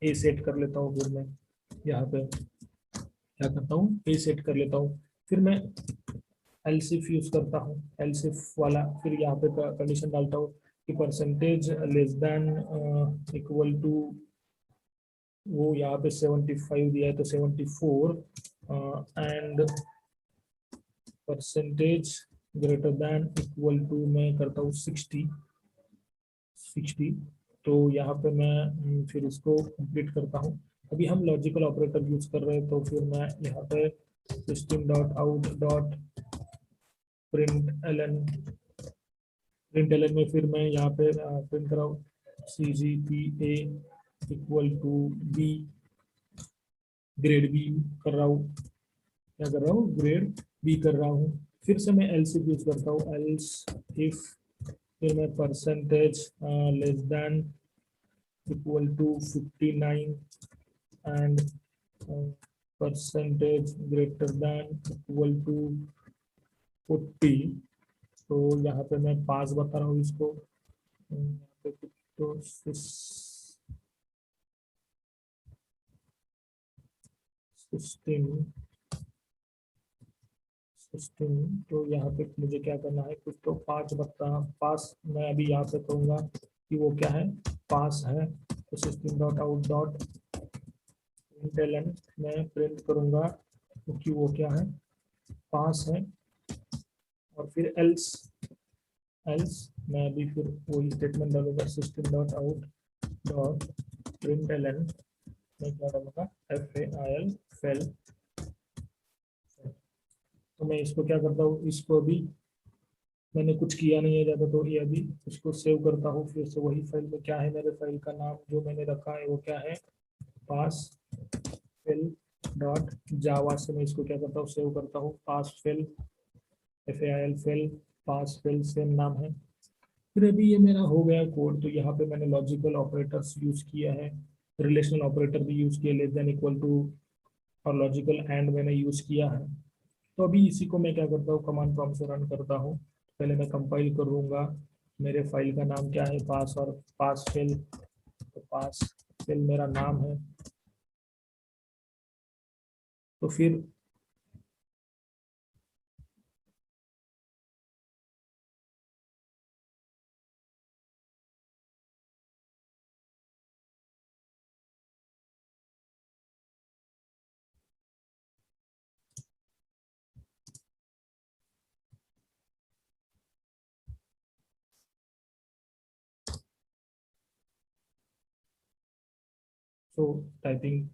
A set कर लेता हूँ। फिर मैं यहाँ पे क्या करता हूँ, ए सेट कर लेता हूँ। फिर मैं एलसिफ यूज करता हूँ, एलसिफ वाला। फिर यहाँ पे कंडीशन डालता हूँ कि percentage less than equal to, वो यहाँ पे 75 दिया है तो 74 and percentage greater than equal to मैं करता हूँ 60। तो यहाँ पे मैं फिर इसको कंप्लीट करता हूँ। अभी हम लॉजिकल ऑपरेटर यूज कर रहे हैं, तो फिर मैं यहाँ पे system dot out dot print L N, print L N में फिर मैं यहाँ पे प्रिंट कर रहा हूँ C G P A equal to B, grade B कर रहा हूँ, क्या कर रहा हूँ, ग्रेड बी कर रहा हूँ। फिर से मैं एल्स यूज करता हूँ, एल्स इफ, फिर मैं percentage less than equal to 59 and percentage greater than equal to 40। तो यहाँ पे मैं पास बता रहा हूँ इसको, यहाँ पे तो सिस्टम स्ट्रिंग, तो यहाँ पे मुझे क्या करना है, कुछ तो 5 मैं अभी यहाँ पे कहूँगा कि वो क्या है, पास है। तो system dot out dot println मैं प्रिंट करूँगा क्योंकि वो क्या है, पास है। और फिर एल्स मैं अभी फिर वही स्टेटमेंट डालूंगा, system dot out dot println मैं क्या डालूंगा, FAIL फेल। तो मैं इसको क्या करता हूँ, इसको अभी मैंने कुछ किया नहीं है ज़्यादा, तो ये अभी इसको सेव करता हूँ फिर से वही फाइल में। क्या है मेरे फाइल का नाम जो मैंने रखा है वो क्या है, पास फिल डॉट जावा से मैं इसको क्या करता हूँ, सेव करता हूँ, पास फिल FAIL फिल पास फिल सेम नाम है। फिर अभी ये मेरा हो गया कोड। तो यहाँ पे मैंने लॉजिकल ऑपरेटर्स यूज किया है, रिलेशनल ऑपरेटर भी यूज किया, लेस देन इक्वल टू और लॉजिकल एंड मैंने यूज किया है। तो अभी इसी को मैं क्या करता हूँ, कमांड प्रॉम्प्ट से रन करता हूँ। पहले मैं कंपाइल करूँगा, मेरे फाइल का नाम क्या है, पास और पास फिल, तो पास फिल मेरा नाम है। तो फिर सो टाइपिंग,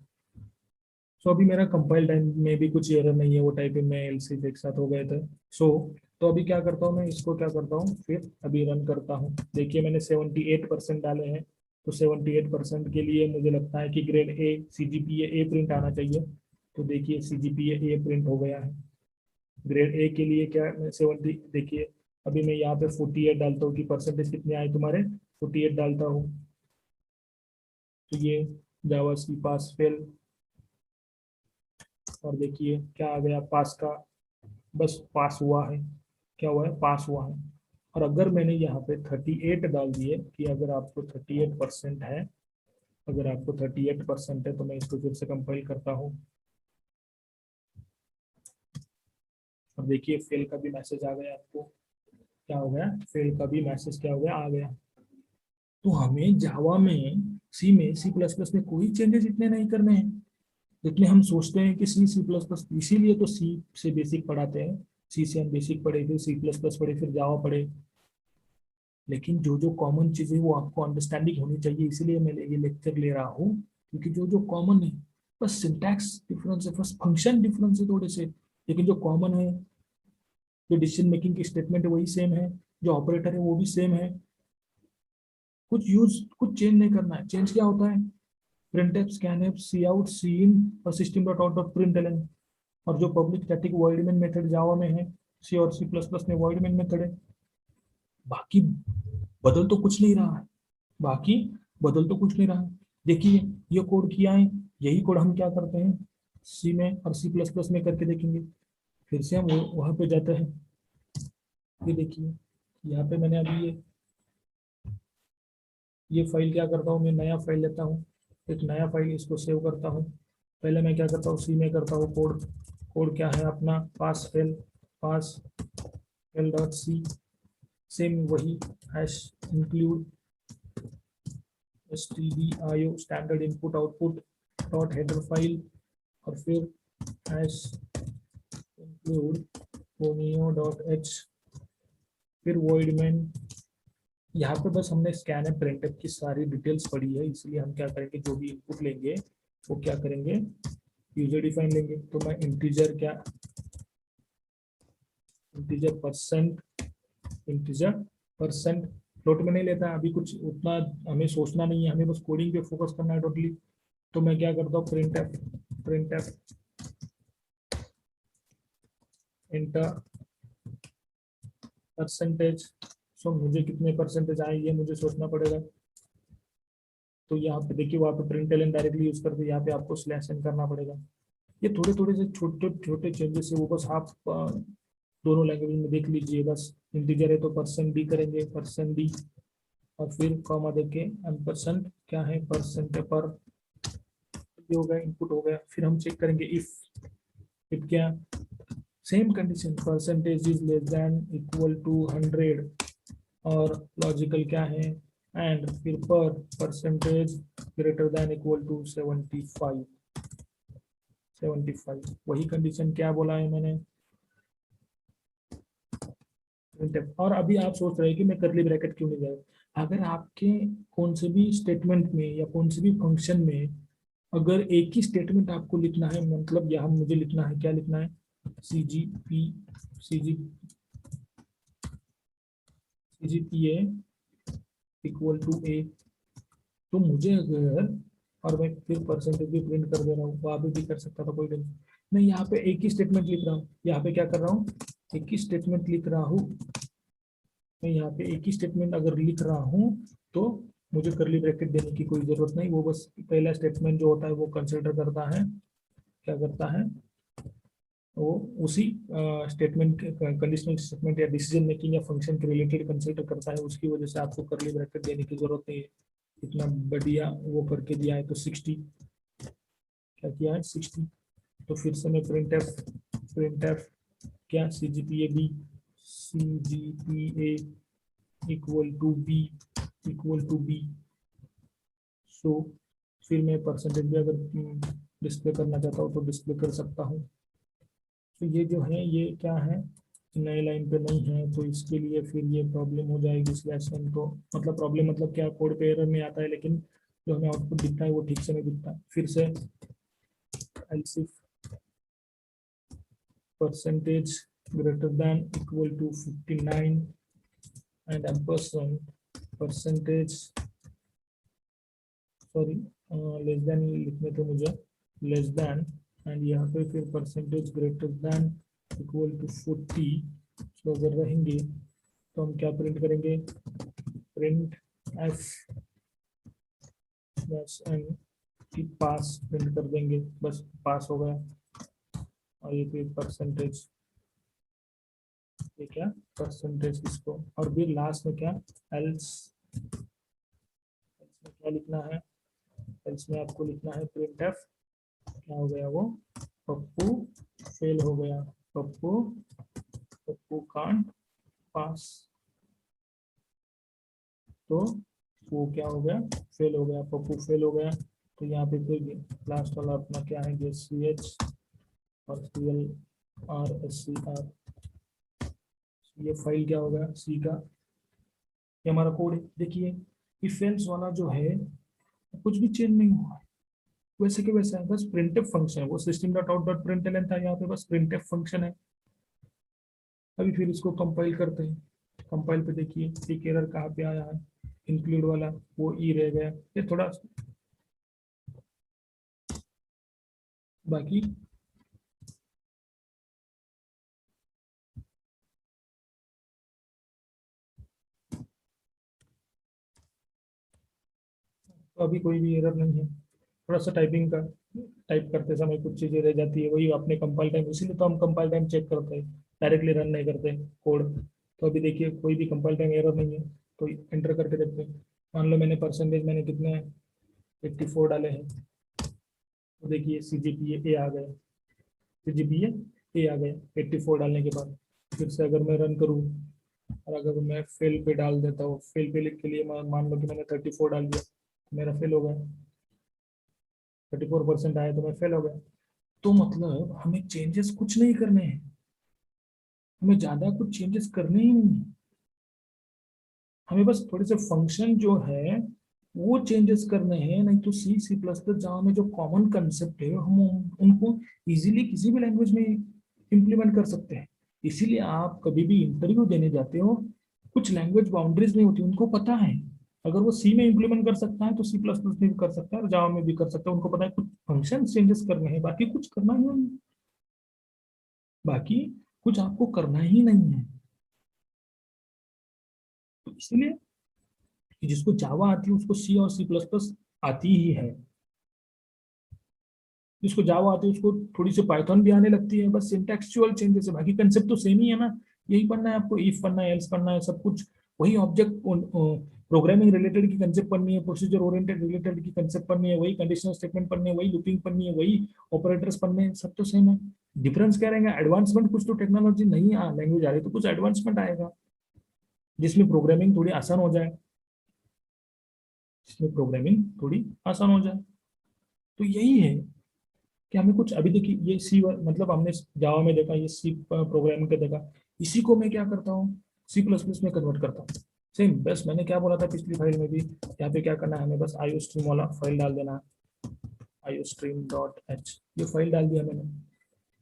सो अभी मेरा कंपाइल टाइम में भी कुछ एरर नहीं है, वो टाइपिंग में एलसी एक साथ हो गए थे। सो तो अभी क्या करता हूँ मैं, इसको क्या करता हूँ फिर अभी रन करता हूँ। देखिए मैंने 78% डाले हैं, तो 78% के लिए मुझे लगता है कि grade A CGPA A print आना चाहिए। तो देखिए CGPA ए प्रिंट हो गया है। ग्रेड ए के लिए क्या 70, देखिए अभी मैं यहाँ पे 48 डालता हूँ कि परसेंटेज कितने आए तुम्हारे, 48 डालता हूँ। तो ये जावा सी पास फेल, और देखिए क्या आ गया, पास का, बस पास हुआ है। क्या हुआ है, पास हुआ है। और अगर मैंने यहाँ पे 38 डाल दिए कि अगर आपको 38% है, अगर आपको 38% है, तो मैं इसको फिर से कंपाइल करता हूँ। अब देखिए फेल का भी मैसेज आ गया आपको, क्या हो गया, फेल का भी मैसेज क्या हो गया, आ गया। तो हमें जावा में, C++ में कोई चेंजेस इतने नहीं करने हैं जितने हम सोचते हैं कि C++। इसीलिए तो सी से बेसिक पढ़ाते हैं, सी से हम बेसिक पढ़े, फिर C++ पढ़े, फिर जावा पढ़े। लेकिन जो जो कॉमन चीजें वो आपको अंडरस्टैंडिंग होनी चाहिए, इसीलिए मैं ये लेक्चर ले रहा हूँ। क्योंकि जो जो कॉमन है, बस सिंटैक्स डिफरेंस है, बस फंक्शन डिफरेंस है थोड़े से, लेकिन जो कॉमन है, जो डिसीजन मेकिंग की स्टेटमेंट है वही सेम है, जो ऑपरेटर है वो भी सेम है। कुछ चेंज नहीं करना है। चेंज क्या होता है, printf scanf cout cin और system dot out dot println। और जो public static void main method Java में है, सी और C++ में वॉइड मेन मेथड है। बाकी बदल तो कुछ नहीं रहा है, बाकी बदल तो कुछ नहीं रहा है। देखिए ये कोड किया है, यही कोड हम क्या करते हैं सी में और C++ में करके देखेंगे। फिर से हम वहां पे जाते हैं। ये देखिए यहाँ पे मैंने अभी ये फाइल क्या करता हूँ, मैं नया फाइल लेता हूँ, एक नया फाइल इसको सेव करता हूँ। पहले मैं क्या करता हूँ, सी में करता हूँ कोड। कोड क्या है अपना, pass fail dot C, same वही hash include stdio standard input output dot header file, और फिर hash include pomio dot H, फिर वॉइड मेन। यहाँ पे बस हमने स्कैन एंड प्रिंटफ की सारी डिटेल्स पढ़ी है, इसलिए हम क्या करेंगे, जो भी इनपुट लेंगे वो क्या करेंगे, यूजर डिफाइन लेंगे। तो मैं इंटीजर क्या, इंटीजर परसेंट फ्लोट में नहीं लेता अभी, कुछ उतना हमें सोचना नहीं है, हमें बस कोडिंग पे फोकस करना है टोटली। तो मैं क्या करता हूँ, प्रिंटफ इंटर परसेंटेज। सो मुझे कितने परसेंटेज आए ये मुझे सोचना पड़ेगा। तो यहाँ पे देखिए वहाँ पे प्रिंट एलन डायरेक्टली यूज करते, यहाँ पे आपको स्लैश एन करना पड़ेगा। ये थोड़े थोड़े से छोटे छोटे चेंजेस है, वो बस आप दोनों लैंग्वेज में देख लीजिए। बस इंटीजर है तो %d करेंगे, %d, और फिर कॉमा देके एम्परसेंड क्या है, परसेंट पर, ये हो गया, इनपुट हो गया। फिर हम चेक करेंगे इफ क्या, same condition percentage is less than equal to 100 और लॉजिकल क्या है एंड फिर पर percentage greater than equal to 75 वही कंडीशन क्या बोला है मैंने। और अभी आप सोच रहे हैं कि मैं करली ब्रैकेट क्यों नहीं गया। अगर आपके कौन से भी स्टेटमेंट में या कौन से भी फंक्शन में अगर एक ही स्टेटमेंट आपको लिखना है, मतलब यहाँ मुझे लिखना है, क्या लिखना है, CGPA इक्वल टू ए, तो मुझे अगर, और मैं फिर परसेंटेज भी प्रिंट कर दे रहा हूँ, वहाँ पे भी कर सकता था, कोई नहीं। मैं यहाँ पे एक ही स्टेटमेंट लिख रहा हूँ, यहाँ पे क्या कर रहा हूँ, एक ही स्टेटमेंट लिख रहा हूँ। मैं यहाँ पे एक ही स्टेटमेंट अगर लिख रहा हूँ तो मुझे करली ब्रैकेट देने की कोई जरूरत नहीं। वो बस पहला स्टेटमेंट जो होता है वो कंसिडर करता है, क्या करता है, वो उसी स्टेटमेंट, कंडीशनल स्टेटमेंट या डिसीजन मेकिंग या फंक्शन के रिलेटेड कंसिडर करता है। उसकी वजह से आपको करली ब्रैकेट देने की जरूरत नहीं है। इतना बढ़िया वो करके दिया है। तो 60 क्या किया है, 60। तो फिर से मैं प्रिंट एफ क्या, CGPA इक्वल टू बी। सो फिर मैं परसेंटेज भी अगर डिस्प्ले करना चाहता हूँ तो डिस्प्ले कर सकता हूँ। तो ये जो है ये क्या है, नए लाइन पे नहीं है, तो इसके लिए फिर ये प्रॉब्लम हो जाएगी इस लेसन को। मतलब प्रॉब्लम मतलब क्या, कोड पे एरर में आता है लेकिन जो हमें आउटपुट दिखता है वो ठीक से नहीं दिखता। फिर से else if percentage greater than equal to 59 and ampersand percentage, sorry less than लिखने तो मुझे, लेस देन, एंड यहाँ पे फिर percentage greater than equal to 40। तो अगर रहेंगे तो हम क्या प्रिंट करेंगे, प्रिंट एफ एन की पास प्रिंट कर देंगे, बस पास हो गया। और ये फिर परसेंटेज, ये क्या, परसेंटेज इसको, और फिर लास्ट में क्या, एल्स में क्या लिखना है, एल्स में आपको लिखना है प्रिंट एफ, क्या हो गया वो, पप्पू फेल हो गया, पप्पू कांट पास। तो वो क्या हो गया, फेल हो गया, पप्पू फेल हो गया। तो यहाँ पे फिर लास्ट वाला अपना क्या है, CH और CLRSCR, ये फाइल क्या होगा, सी का, ये हमारा कोड है। देखिए इफ एल्स वाला जो है कुछ भी चेंज नहीं हुआ है, वैसे के वैसा है, बस प्रिंटफ फंक्शन है वो, system dot out dot println था, यहाँ पे बस प्रिंटफ फंक्शन है। अभी फिर इसको कंपाइल करते हैं। कंपाइल पे देखिए एक एरर कहाँ पे आया है, इंक्लूड वाला, वो ई रह गया, ये थोड़ा बाकी तो अभी कोई भी एरर नहीं है। थोड़ा सा टाइपिंग का, टाइप करते समय कुछ चीजें रह जाती है, वही अपने कंपाइल टाइम, इसीलिए तो हम कंपाइल टाइम चेक करते हैं, डायरेक्टली रन नहीं करते कोड। तो अभी देखिए कोई भी कंपाइल टाइम एरर नहीं है, तो एंटर करके देखते हैं। मान लो मैंने परसेंटेज मैंने कितने 84 डाले हैं, तो देखिए CGPA आ गया, CGPA आ गया 84 डालने के बाद। फिर से अगर मैं रन करूँ और अगर मैं फेल पे डाल देता हूँ, फेल पे लिख के लिए मान लो कि मैंने 34 डाल दिया, मेरा फेल हो गया, 34% आया तो मैं फेल हो गया। तो मतलब हमें चेंजेस कुछ नहीं करने हैं, हमें ज्यादा कुछ चेंजेस करने ही नहीं है। हमें बस थोड़े से फंक्शन जो है वो चेंजेस करने हैं। नहीं तो C++ जावा में जो कॉमन कंसेप्ट है हम उनको इजीली किसी भी लैंग्वेज में इम्प्लीमेंट कर सकते हैं। इसीलिए आप कभी भी इंटरव्यू देने जाते हो, कुछ लैंग्वेज बाउंड्रीज नहीं होती, उनको पता है अगर वो सी में इम्प्लीमेंट कर सकता है तो C++ में भी कर सकता है और जावा में भी कर सकता है। उनको पता है कुछ फंक्शन चेंजेस करने हैं, बाकी कुछ करना ही नहीं, बाकी कुछ आपको करना ही नहीं है। तो इसलिए जिसको जावा आती है उसको C और C++ आती ही है, जिसको जावा आती है उसको थोड़ी सी पाइथन भी आने लगती है, बस सिंटेक्चुअल चेंजेस है, बाकी कंसेप्ट तो सेम ही है ना। यही पढ़ना है आपको, इफ पढ़ना है, एल्स पढ़ना है, सब कुछ वही ऑब्जेक्ट प्रोग्रामिंग रिलेटेड की कंसेप्ट पढ़नी है, प्रोसीजर ओरिएंटेड रिलेटेड की कंसेप्ट पढ़नी है, वही कंडीशनल स्टेटमेंट पढ़नी है, वही लूपिंग पढ़नी है, वही ऑपरेटर्स पढ़ने हैं, सब तो सेम है। डिफरेंस क्या रहेगा? एडवांसमेंट कुछ तो टेक्नोलॉजी नहीं लैंग्वेज आ रही तो कुछ एडवांसमेंट आएगा जिसमें प्रोग्रामिंग थोड़ी आसान हो जाए, जिसमें प्रोग्रामिंग थोड़ी आसान हो जाए। तो यही है कि हमें कुछ, अभी देखिए ये सी मतलब हमने जावा में देखा, ये सी प्रोग्रामिंग का देखा, इसी को मैं क्या करता हूँ C++ में कन्वर्ट करता हूँ। सेम बस मैंने क्या बोला था पिछली फाइल में भी, यहाँ पे क्या करना है हमें, बस iostream वाला फाइल डाल देना, iostream.h, ये फाइल डाल दिया मैंने।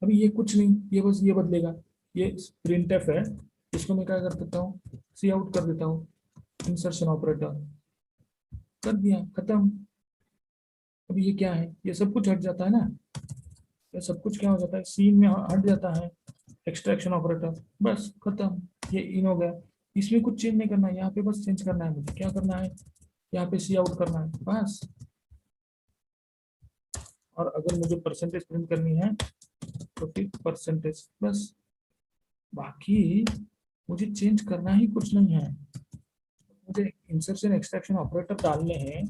अभी ये कुछ नहीं, ये बस ये बदलेगा, ये printf है, इसको मैं क्या कर देता हूँ, सी आउट कर देता हूँ, इंसर्शन ऑपरेटर कर दिया, खत्म। अभी ये क्या है, ये सब कुछ हट जाता है ना, ये सब कुछ क्या हो जाता है, सीन में हट जाता है, एक्सट्रैक्शन ऑपरेटर, बस खत्म, ये इन हो गया। इसमें कुछ चेंज नहीं करना है, यहाँ पे बस चेंज करना है मुझे, क्या करना है, यहाँ पे सी आउट करना है बस। और अगर मुझे परसेंटेज प्रिंट करनी है तो फिर परसेंटेज बस, बाकी मुझे चेंज करना ही कुछ नहीं है। मुझे इंसर्शन एक्सट्रैक्शन ऑपरेटर डालने हैं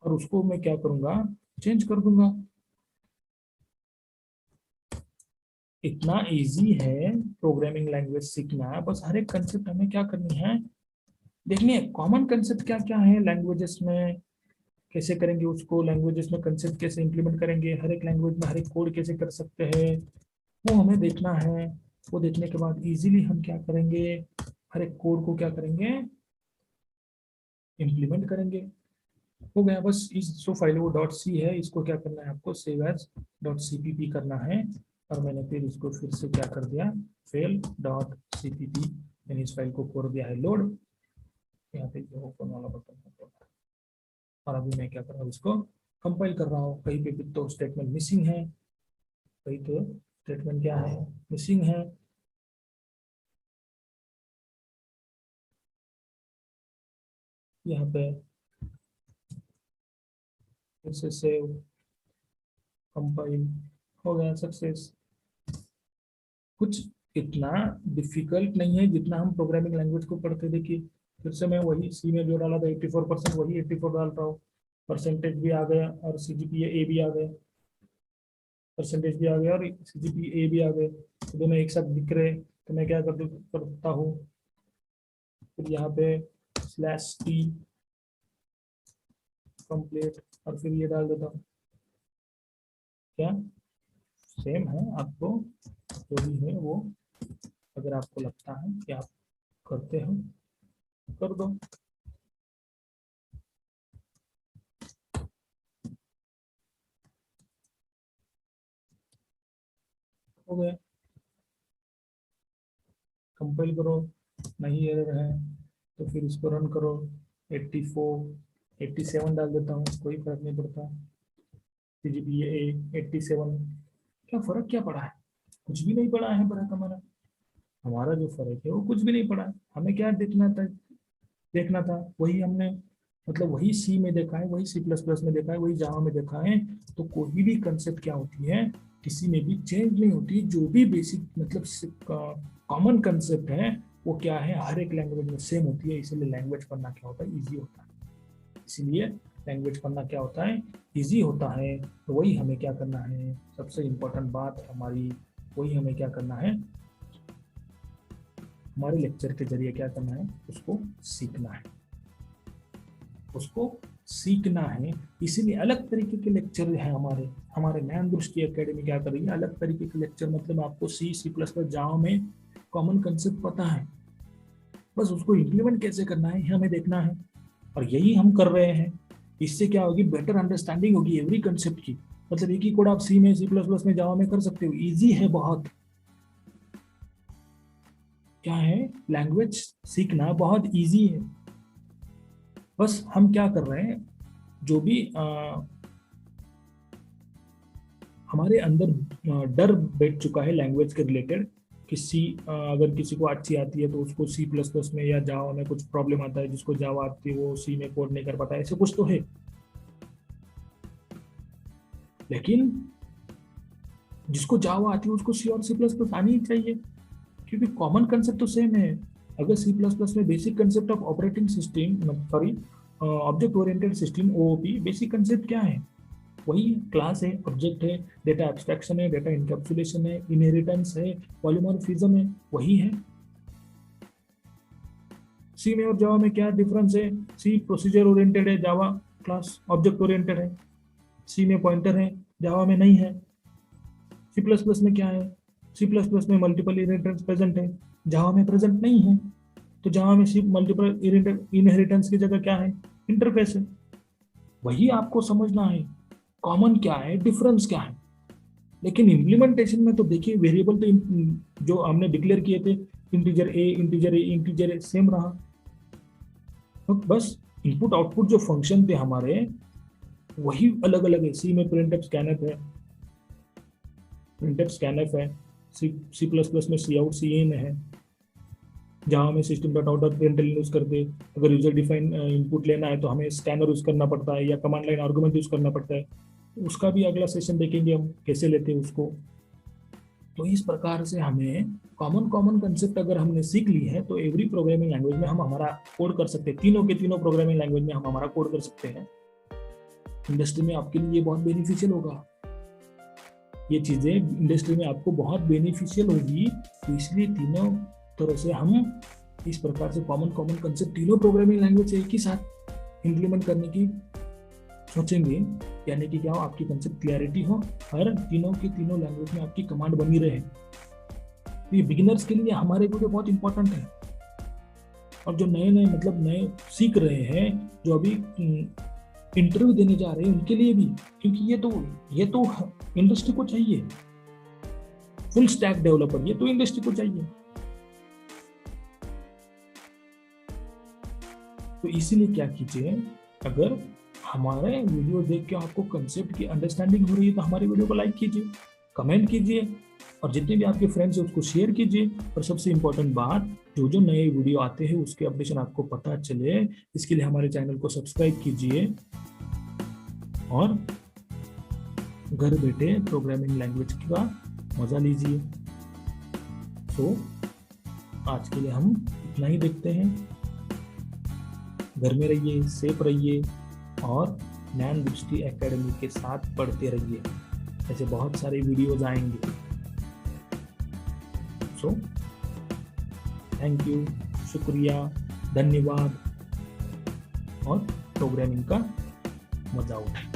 और उसको मैं क्या करूंगा, चेंज कर दूंगा। इतना इजी है प्रोग्रामिंग लैंग्वेज सीखना, बस हर एक कंसेप्ट हमें क्या करनी है, देखनी है कॉमन कंसेप्ट क्या क्या है लैंग्वेजेस में, कैसे करेंगे उसको, लैंग्वेजेस में कंसेप्ट कैसे इंप्लीमेंट करेंगे, हर एक लैंग्वेज में हर एक कोड कैसे कर सकते हैं, वो हमें देखना है। वो देखने के बाद इजीली हम क्या करेंगे, हर एक कोड को क्या करेंगे, इम्प्लीमेंट करेंगे। हो गया बस। इस जो फाइल वो डॉट सी है, इसको क्या करना है आपको, सेव एज डॉट सीपीपी करना है। और मैंने फिर इसको फिर से क्या कर दिया, फेल डॉट सीपीपी, मैंने इस फाइल को कर दिया है लोड। यहाँ पे जो ओपन वाला बटन है, और अभी मैं क्या कर रहा हूँ, इसको कंपाइल कर रहा हूँ। कहीं पे भी तो स्टेटमेंट मिसिंग है, कहीं तो स्टेटमेंट क्या है, मिसिंग है। यहाँ पे फिर से सेव, कंपाइल, हो गया सक्सेस। कुछ इतना डिफिकल्ट नहीं है जितना हम प्रोग्रामिंग लैंग्वेज को पढ़ते। देखिए फिर से मैं वही सी में जो डाला था 84%, वही 84 डाल रहा हूँ, परसेंटेज भी आ गया और सीजीपीए ए भी आ गया, परसेंटेज भी आ गया और सीजीपीए ए भी आ गए, तो दोनों एक साथ दिख रहे। तो मैं क्या करता हूँ, फिर यहाँ पे स्लैश टी कंप्लीट, और फिर ये डाल देता हूँ, क्या सेम है आपको जो भी है वो, अगर आपको लगता है कि आप करते हो कर दो। हो गया, कंपाइल करो, नहीं एरर है तो फिर इसको रन करो। 84 87 डाल देता हूँ, कोई फर्क नहीं पड़ता। सीजीपीए 87, क्या फर्क क्या पड़ा है, कुछ भी नहीं पड़ा है फर्क हमारा। हमारा जो फर्क है वो कुछ भी नहीं पड़ा है। हमें क्या देखना था वही हमने, मतलब वही सी में देखा है, वही C++ में देखा है, वही जावा में देखा है। तो कोई भी कंसेप्ट क्या होती है, किसी में भी चेंज नहीं होती। जो भी बेसिक मतलब कॉमन कंसेप्ट है वो क्या है, हर एक लैंग्वेज में सेम होती है। इसलिए लैंग्वेज पढ़ना क्या होता है, ईजी होता है। इसलिए लैंग्वेज पढ़ना क्या होता है, ईजी होता है। तो वही हमें क्या करना है, सबसे इम्पोर्टेंट बात हमारी, वही हमें क्या करना है, हमारे लेक्चर के जरिए क्या करना है, उसको सीखना है, उसको सीखना है। इसीलिए अलग तरीके के लेक्चर है हमारे हमारे ज्ञान दृष्टि एकेडमी क्या कर रही है, अलग तरीके के लेक्चर, मतलब आपको C++ जावा में कॉमन कंसेप्ट पता है, बस उसको इम्प्लीमेंट कैसे करना है हमें देखना है। और यही हम कर रहे हैं। इससे क्या होगी, बेटर अंडरस्टैंडिंग होगी एवरी कंसेप्ट की। मतलब एक ही कोड आप सी में, C++ में, जावा में कर सकते हो, इजी है बहुत। क्या है, लैंग्वेज सीखना बहुत इजी है। बस हम क्या कर रहे हैं, जो भी हमारे अंदर डर बैठ चुका है लैंग्वेज के रिलेटेड, किसी अगर किसी को अच्छी आती है तो उसको C++ में या जावा में कुछ प्रॉब्लम आता है, जिसको जावा आती है वो सी में कोड नहीं कर पाता, ऐसे कुछ तो है। लेकिन जिसको जावा आती है उसको C और C++ आनी ही चाहिए, क्योंकि कॉमन कंसेप्ट तो सेम है। अगर सी प्लस प्लस में basic concept of operating system, sorry object oriented system OOP, basic concept क्या है? वही क्लास है, ऑब्जेक्ट है, डेटा एब्स्ट्रैक्शन है, डेटा इनकैप्सुलेशन है, इनहेरिटेंस है, पॉलीमॉर्फिज्म है, वही है। सी में और जावा में क्या डिफरेंस है? सी प्रोसीजर ओरिएंटेड है, जावा क्लास ऑब्जेक्ट ओरिएंटेड है। सी में पॉइंटर है, जावा में नहीं है। सी प्लस प्लस में क्या है? सी प्लस प्लस में मल्टीपल इनहेरिटेंस प्रेजेंट है, जावा में प्रेजेंट नहीं है। तो जावा में सी मल्टीपल इनहेरिटेंस की जगह क्या है? इंटरफेस है। वही आपको समझना है, कॉमन क्या है, डिफरेंस क्या है। लेकिन इम्प्लीमेंटेशन में तो देखिए वेरिएबल तो जो हमने डिक्लेयर किए थे, integer a integer a integer a same रहा। तो बस इनपुट आउटपुट जो फंक्शन थे हमारे वही अलग अलग है। सी में प्रिंटफ स्कैनफ है, प्रिंटफ स्कैनफ है। सी प्लस प्लस में सी आउट सी इन है। जावा में सिस्टम डॉट आउट प्रिंटल यूज करते, अगर यूजर डिफाइन इनपुट लेना है तो हमें स्कैनर यूज करना पड़ता है या कमांड लाइन आर्गुमेंट यूज करना पड़ता है। उसका भी अगला सेशन देखेंगे हम कैसे लेते हैं उसको। तो इस प्रकार से हमें कॉमन कंसेप्ट अगर हमने सीख ली है तो एवरी प्रोग्रामिंग लैंग्वेज में हम हमारा कोड कर सकते हैं। तीनों के तीनों प्रोग्रामिंग लैंग्वेज में हम हमारा कोड कर सकते हैं। इंडस्ट्री में आपके लिए बहुत बेनिफिशियल होगा, ये चीजें इंडस्ट्री में आपको बहुत बेनिफिशियल होगी। तो इसलिए तीनों तरह से हम इस प्रकार से कॉमन कंसेप्ट तीनों प्रोग्रामिंग लैंग्वेज से एक ही साथ इम्प्लीमेंट करने की सोचेंगे, यानी कि क्या हो, आपकी कंसेप्ट क्लैरिटी हो, हर तीनों के तीनों लैंग्वेज में आपकी कमांड बनी रहे। तो ये बिगिनर्स के लिए हमारे वीडियो बहुत इंपॉर्टेंट है, और जो नए सीख रहे हैं, जो अभी इंटरव्यू देने जा रहे हैं उनके लिए भी, क्योंकि ये तो इंडस्ट्री को चाहिए। फुल स्टैक डेवलपर ये तो इंडस्ट्री को चाहिए। तो इसीलिए क्या कीजिए, अगर हमारे वीडियो देख के आपको कंसेप्ट की अंडरस्टैंडिंग हो रही है तो हमारे वीडियो को लाइक कीजिए, कमेंट कीजिए, और जितने भी आपके फ्रेंड्स हैं उसको शेयर कीजिए। और सबसे इम्पोर्टेंट बात, जो नए वीडियो आते हैं उसके अपडेशन आपको पता चले, इसके लिए हमारे चैनल को सब्सक्राइब कीजिए और घर बैठे प्रोग्रामिंग लैंग्वेज का मजा लीजिए। तो आज के लिए हम इतना ही देखते हैं। घर में रहिए, सेफ रहिए और ज्ञान दृष्टि एकेडमी के साथ पढ़ते रहिए। ऐसे बहुत सारे वीडियोज आएंगे। सो थैंक यू, शुक्रिया, धन्यवाद, और प्रोग्रामिंग का मजा उठाएं।